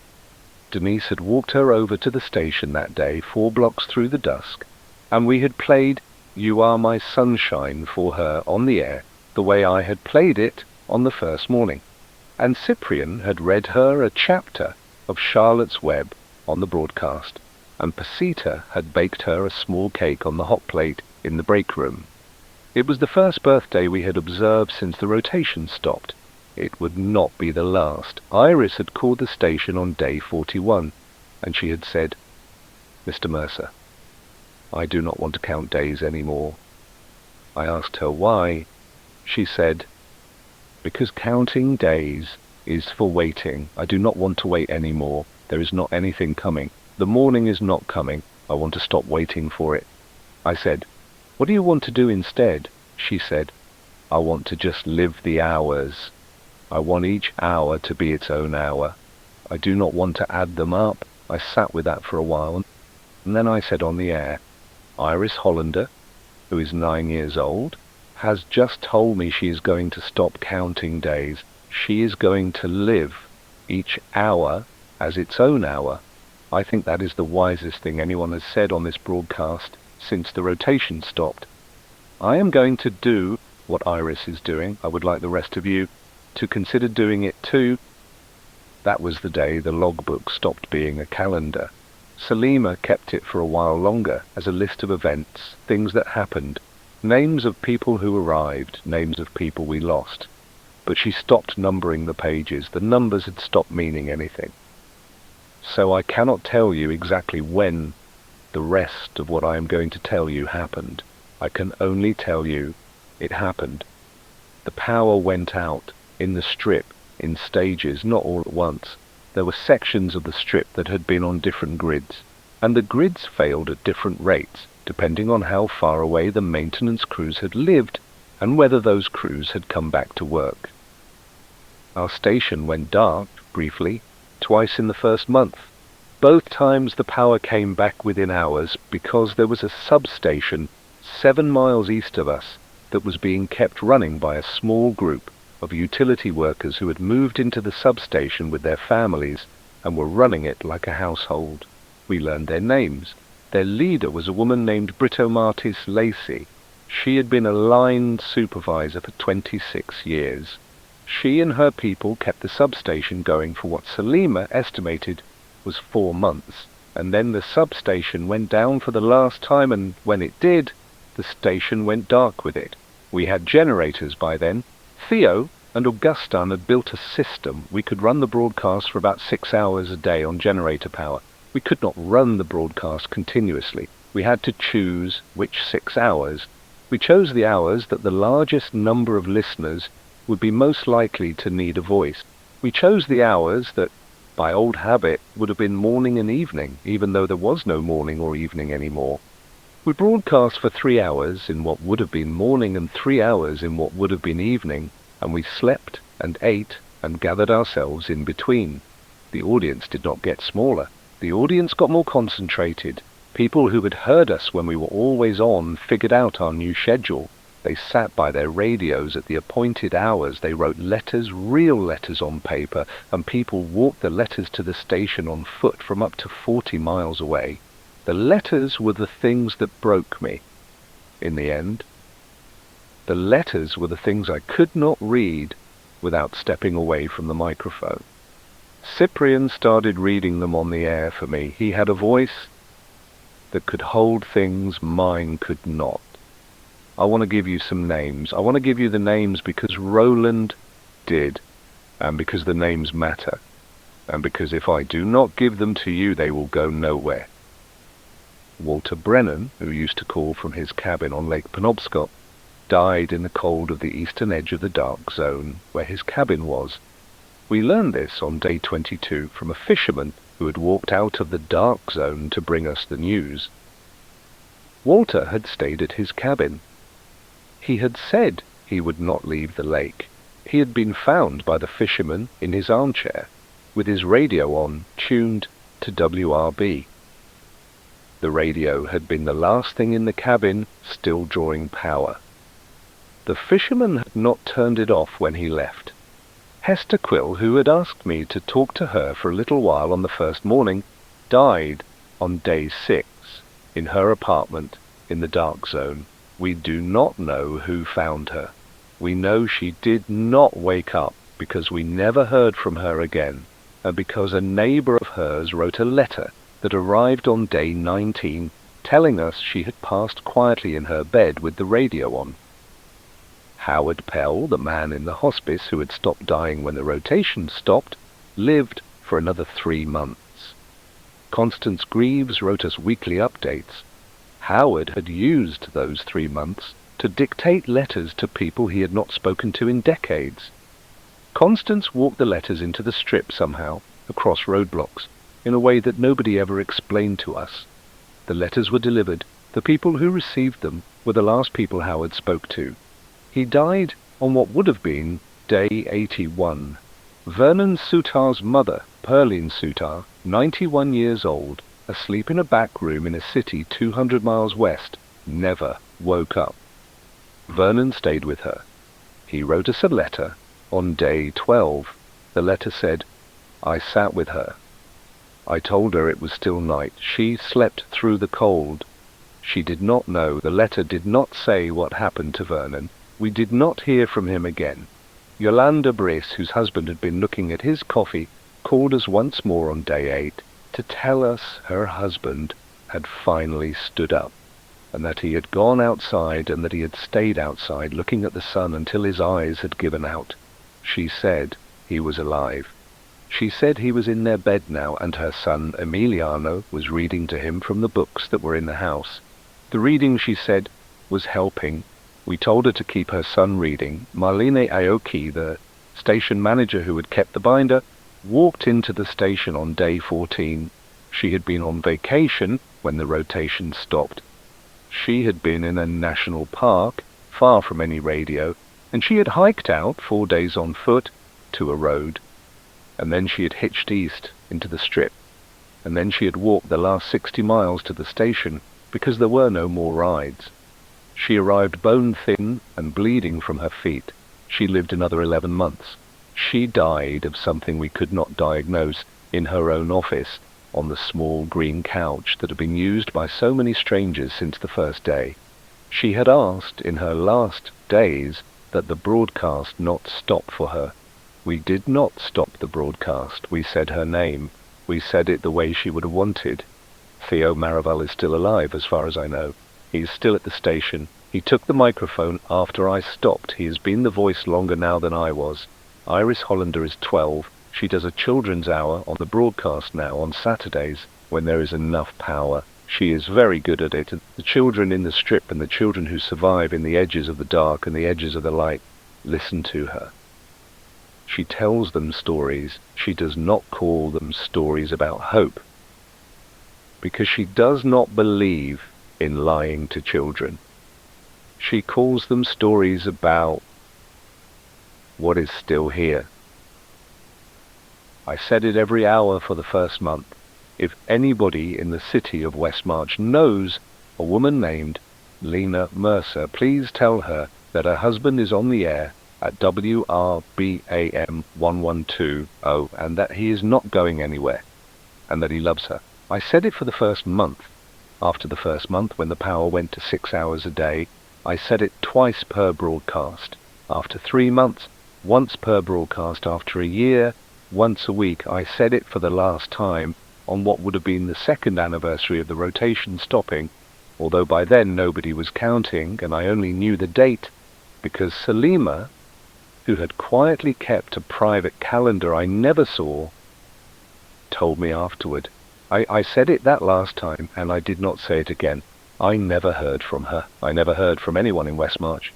Denise had walked her over to the station that day, 4 blocks through the dusk, and we had played "You Are My Sunshine" for her on the air, the way I had played it on the first morning. And Cyprian had read her a chapter of Charlotte's Web on the broadcast, and Pasita had baked her a small cake on the hot plate in the break room. It was the first birthday we had observed since the rotation stopped. It would not be the last. Iris had called the station on day 41, and she had said, "Mr. Mercer, I do not want to count days anymore." I asked her why. She said, "Because counting days is for waiting. I do not want to wait anymore. There is not anything coming. The morning is not coming. I want to stop waiting for it." I said, "What do you want to do instead?" She said, "I want to just live the hours. I want each hour to be its own hour. I do not want to add them up." I sat with that for a while, and then I said on the air, "Iris Hollander, who is 9 years old, has just told me she is going to stop counting days. She is going to live each hour as its own hour." I think that is the wisest thing anyone has said on this broadcast since the rotation stopped. I am going to do what Iris is doing. I would like the rest of you to consider doing it too. That was the day the logbook stopped being a calendar. Salima kept it for a while longer as a list of events, things that happened, names of people who arrived, names of people we lost. But she stopped numbering the pages. The numbers had stopped meaning anything. So I cannot tell you exactly when the rest of what I am going to tell you happened. I can only tell you it happened. The power went out in the strip in stages, not all at once. There were sections of the strip that had been on different grids, and the grids failed at different rates, depending on how far away the maintenance crews had lived and whether those crews had come back to work. Our station went dark, briefly, twice in the first month. Both times the power came back within hours because there was a substation 7 miles east of us that was being kept running by a small group of utility workers who had moved into the substation with their families and were running it like a household. We learned their names. Their leader was a woman named Britomartis Lacey. She had been a line supervisor for 26 years. She and her people kept the substation going for what Salima estimated was 4 months, and then the substation went down for the last time, and when it did, the station went dark with it. We had generators by then. Theo and Augustin had built a system. We could run the broadcast for about 6 hours a day on generator power. We could not run the broadcast continuously. We had to choose which 6 hours. We chose the hours that the largest number of listeners would be most likely to need a voice. We chose the hours that, by old habit, would have been morning and evening, even though there was no morning or evening anymore. We broadcast for 3 hours in what would have been morning and 3 hours in what would have been evening, and we slept and ate and gathered ourselves in between. The audience did not get smaller. The audience got more concentrated. People who had heard us when we were always on figured out our new schedule. They sat by their radios at the appointed hours. They wrote letters, real letters on paper, and people walked the letters to the station on foot from up to 40 miles away. The letters were the things that broke me, in the end. The letters were the things I could not read without stepping away from the microphone. Cyprian started reading them on the air for me. He had a voice that could hold things mine could not. I want to give you some names. I want to give you the names because Roland did, and because the names matter, and because if I do not give them to you, they will go nowhere. Walter Brennan, who used to call from his cabin on Lake Penobscot, died in the cold of the eastern edge of the dark zone where his cabin was. We learned this on day 22 from a fisherman who had walked out of the dark zone to bring us the news. Walter had stayed at his cabin. He had said he would not leave the lake. He had been found by the fisherman in his armchair, with his radio on, tuned to WRB. The radio had been the last thing in the cabin, still drawing power. The fisherman had not turned it off when he left. Hester Quill, who had asked me to talk to her for a little while on the first morning, died on day 6 in her apartment in the dark zone. We do not know who found her. We know she did not wake up because we never heard from her again, and because a neighbor of hers wrote a letter that arrived on day 19 telling us she had passed quietly in her bed with the radio on. Howard Pell, the man in the hospice who had stopped dying when the rotation stopped, lived for another 3 months. Constance Greaves wrote us weekly updates. Howard had used those 3 months to dictate letters to people he had not spoken to in decades. Constance walked the letters into the strip somehow, across roadblocks, in a way that nobody ever explained to us. The letters were delivered. The people who received them were the last people Howard spoke to. He died on what would have been day 81. Vernon Soutar's mother, Marlene Soutar, 91 years old, asleep in a back room in a city 200 miles west, never woke up. Vernon stayed with her. He wrote us a letter on day 12. The letter said, "I sat with her. I told her it was still night. She slept through the cold. She did not know." The letter did not say what happened to Vernon. We did not hear from him again. Yolanda Brice, whose husband had been looking at his coffee, called us once more on day 8 to tell us her husband had finally stood up, and that he had gone outside and that he had stayed outside looking at the sun until his eyes had given out. She said he was alive. She said he was in their bed now, and her son Emiliano was reading to him from the books that were in the house. The reading, she said, was helping. We told her to keep her son reading. Marlene Aoki, the station manager who had kept the binder, walked into the station on day 14. She had been on vacation when the rotation stopped. She had been in a national park, far from any radio, and she had hiked out 4 days on foot to a road. And then she had hitched east into the strip. And then she had walked the last 60 miles to the station because there were no more rides. She arrived bone-thin and bleeding from her feet. She lived another 11 months. She died of something we could not diagnose in her own office on the small green couch that had been used by so many strangers since the first day. She had asked in her last days that the broadcast not stop for her. We did not stop the broadcast. We said her name. We said it the way she would have wanted. Theo Maraval is still alive, as far as I know. He is still at the station. He took the microphone after I stopped. He has been the voice longer now than I was. Iris Hollander is 12. She does a children's hour on the broadcast now on Saturdays when there is enough power. She is very good at it. The children in the strip and the children who survive in the edges of the dark and the edges of the light listen to her. She tells them stories. She does not call them stories about hope, because she does not believe in lying to children. She calls them stories about what is still here. I said it every hour for the first month. If anybody in the city of West March knows a woman named Lena Mercer, please tell her that her husband is on the air at WRB AM 1120 and that he is not going anywhere and that he loves her. I said it for the first month. After the first month, when the power went to 6 hours a day, I said it twice per broadcast. After 3 months, once per broadcast. After a year, once a week. I said it for the last time on what would have been the 2nd anniversary of the rotation stopping, although by then nobody was counting, and I only knew the date because Salima, who had quietly kept a private calendar I never saw, told me afterward. I said it that last time, and I did not say it again. I never heard from her. I never heard from anyone in West March.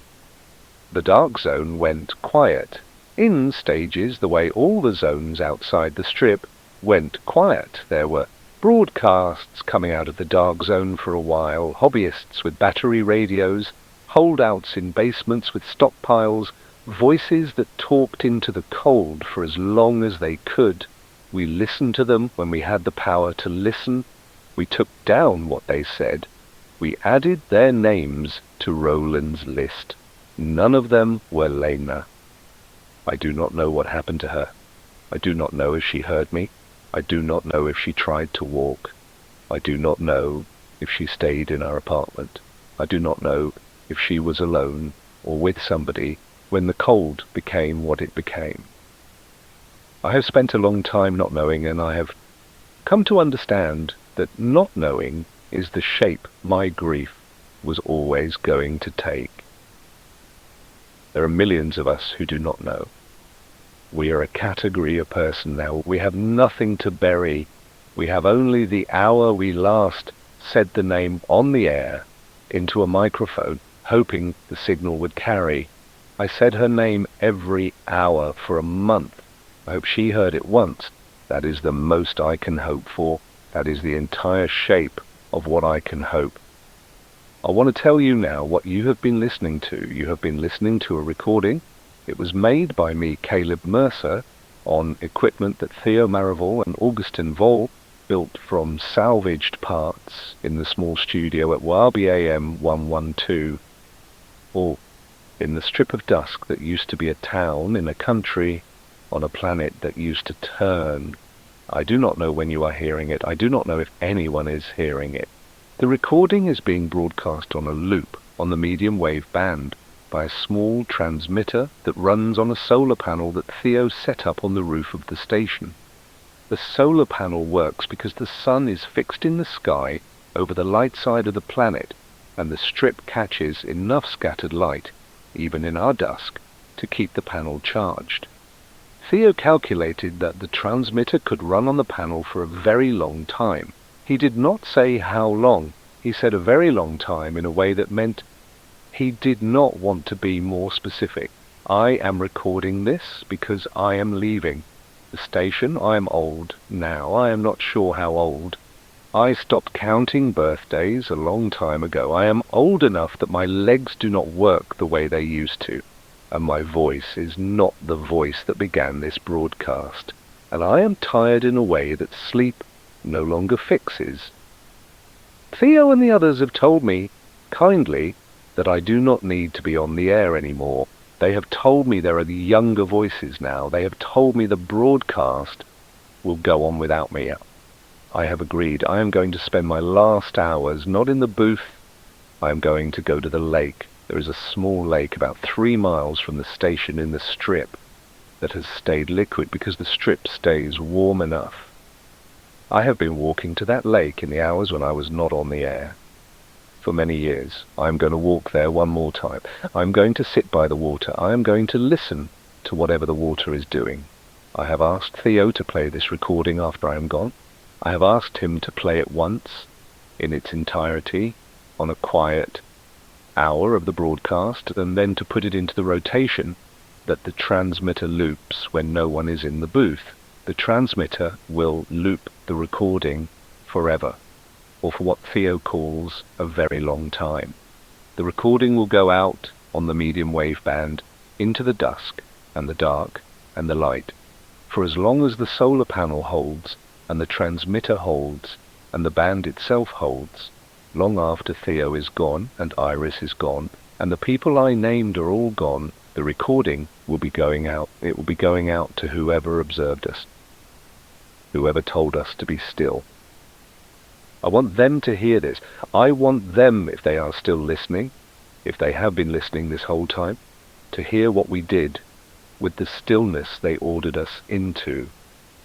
The dark zone went quiet, in stages, the way all the zones outside the strip went quiet. There were broadcasts coming out of the dark zone for a while, hobbyists with battery radios, holdouts in basements with stockpiles, voices that talked into the cold for as long as they could. We listened to them when we had the power to listen. We took down what they said. We added their names to Roland's list. None of them were Lena. I do not know what happened to her. I do not know if she heard me. I do not know if she tried to walk. I do not know if she stayed in our apartment. I do not know if she was alone or with somebody when the cold became what it became. I have spent a long time not knowing, and I have come to understand that not knowing is the shape my grief was always going to take. There are millions of us who do not know. We are a category of person now. We have nothing to bury. We have only the hour we last said the name on the air into a microphone, hoping the signal would carry. I said her name every hour for a month. I hope she heard it once. That is the most I can hope for. That is the entire shape of what I can hope. I want to tell you now what you have been listening to. You have been listening to a recording. It was made by me, Caleb Mercer, on equipment that Theo Marival and Augustin Voll built from salvaged parts in the small studio at WRB AM 112, or in the strip of dusk that used to be a town in a country on a planet that used to turn. I do not know when you are hearing it. I do not know if anyone is hearing it. The recording is being broadcast on a loop on the medium wave band by a small transmitter that runs on a solar panel that Theo set up on the roof of the station. The solar panel works because the sun is fixed in the sky over the light side of the planet, and the strip catches enough scattered light, even in our dusk, to keep the panel charged. Theo calculated that the transmitter could run on the panel for a very long time. He did not say how long. He said a very long time in a way that meant he did not want to be more specific. I am recording this because I am leaving the station. I am old now. I am not sure how old. I stopped counting birthdays a long time ago. I am old enough that my legs do not work the way they used to, and my voice is not the voice that began this broadcast, and I am tired in a way that sleep no longer fixes. Theo and the others have told me, kindly, that I do not need to be on the air anymore. They have told me there are the younger voices now. They have told me the broadcast will go on without me. I have agreed. I am going to spend my last hours not in the booth. I am going to go to the lake. There is a small lake about 3 miles from the station in the strip that has stayed liquid because the strip stays warm enough. I have been walking to that lake in the hours when I was not on the air for many years. I am going to walk there one more time. I am going to sit by the water. I am going to listen to whatever the water is doing. I have asked Theo to play this recording after I am gone. I have asked him to play it once in its entirety on a quiet hour of the broadcast, and then to put it into the rotation that the transmitter loops when no one is in the booth. The transmitter will loop the recording forever, or for what Theo calls a very long time. The recording will go out on the medium wave band into the dusk and the dark and the light for as long as the solar panel holds and the transmitter holds and the band itself holds. Long after Theo is gone and Iris is gone and the people I named are all gone, the recording will be going out. It will be going out to whoever observed us, whoever told us to be still. I want them to hear this. I want them, if they are still listening, if they have been listening this whole time, to hear what we did with the stillness they ordered us into.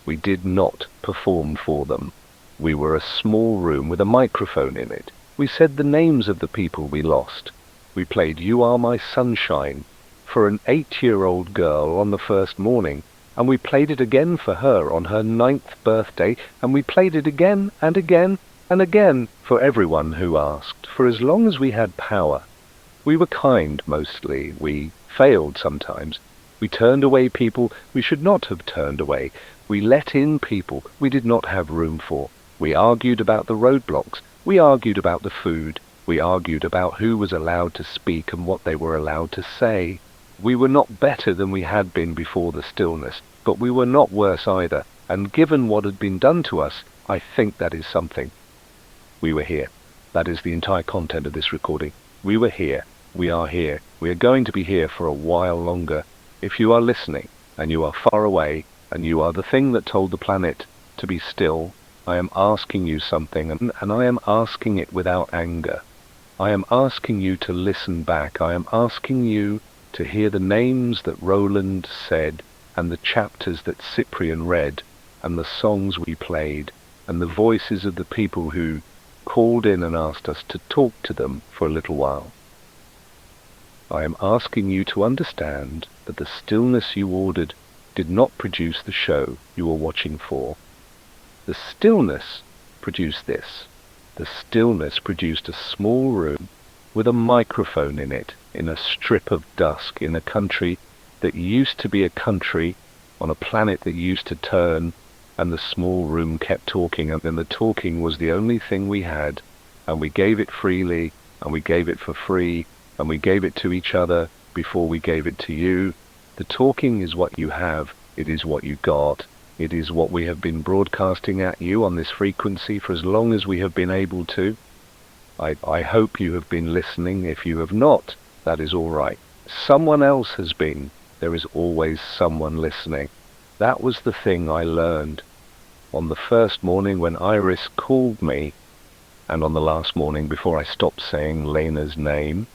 We did not perform for them. We were a small room with a microphone in it. We said the names of the people we lost. We played You Are My Sunshine for an 8-year-old girl on the first morning, and we played it again for her on her 9th birthday, and we played it again and again and again for everyone who asked, for as long as we had power. We were kind mostly. We failed sometimes. We turned away people we should not have turned away. We let in people we did not have room for. We argued about the roadblocks. We argued about the food. We argued about who was allowed to speak and what they were allowed to say. We were not better than we had been before the stillness, but we were not worse either, and given what had been done to us, I think that is something. We were here. That is the entire content of this recording. We were here. We are here. We are going to be here for a while longer. If you are listening, and you are far away, and you are the thing that told the planet to be still, I am asking you something, and I am asking it without anger. I am asking you to listen back. I am asking you to hear the names that Roland said, and the chapters that Cyprian read, and the songs we played, and the voices of the people who called in and asked us to talk to them for a little while. I am asking you to understand that the stillness you ordered did not produce the show you were watching for. The stillness produced this. The stillness produced a small room with a microphone in it, in a strip of dusk, in a country that used to be a country, on a planet that used to turn, and the small room kept talking, and then the talking was the only thing we had, and we gave it freely, and we gave it for free, and we gave it to each other before we gave it to you. The talking is what you have, it is what you got, it is what we have been broadcasting at you on this frequency for as long as we have been able to. I hope you have been listening. If you have not, that is all right. Someone else has been. There is always someone listening. That was the thing I learned on the first morning when Iris called me, and on the last morning before I stopped saying Lena's name,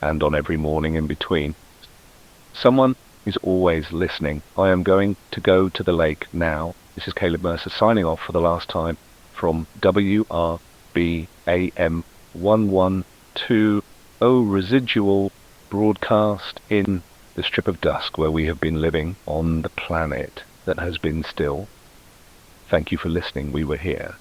and on every morning in between. Someone is always listening. I am going to go to the lake now. This is Caleb Mercer signing off for the last time from WRB AM 1120 residual broadcast in the strip of dusk where we have been living on the planet that has been still. Thank you for listening. We were here.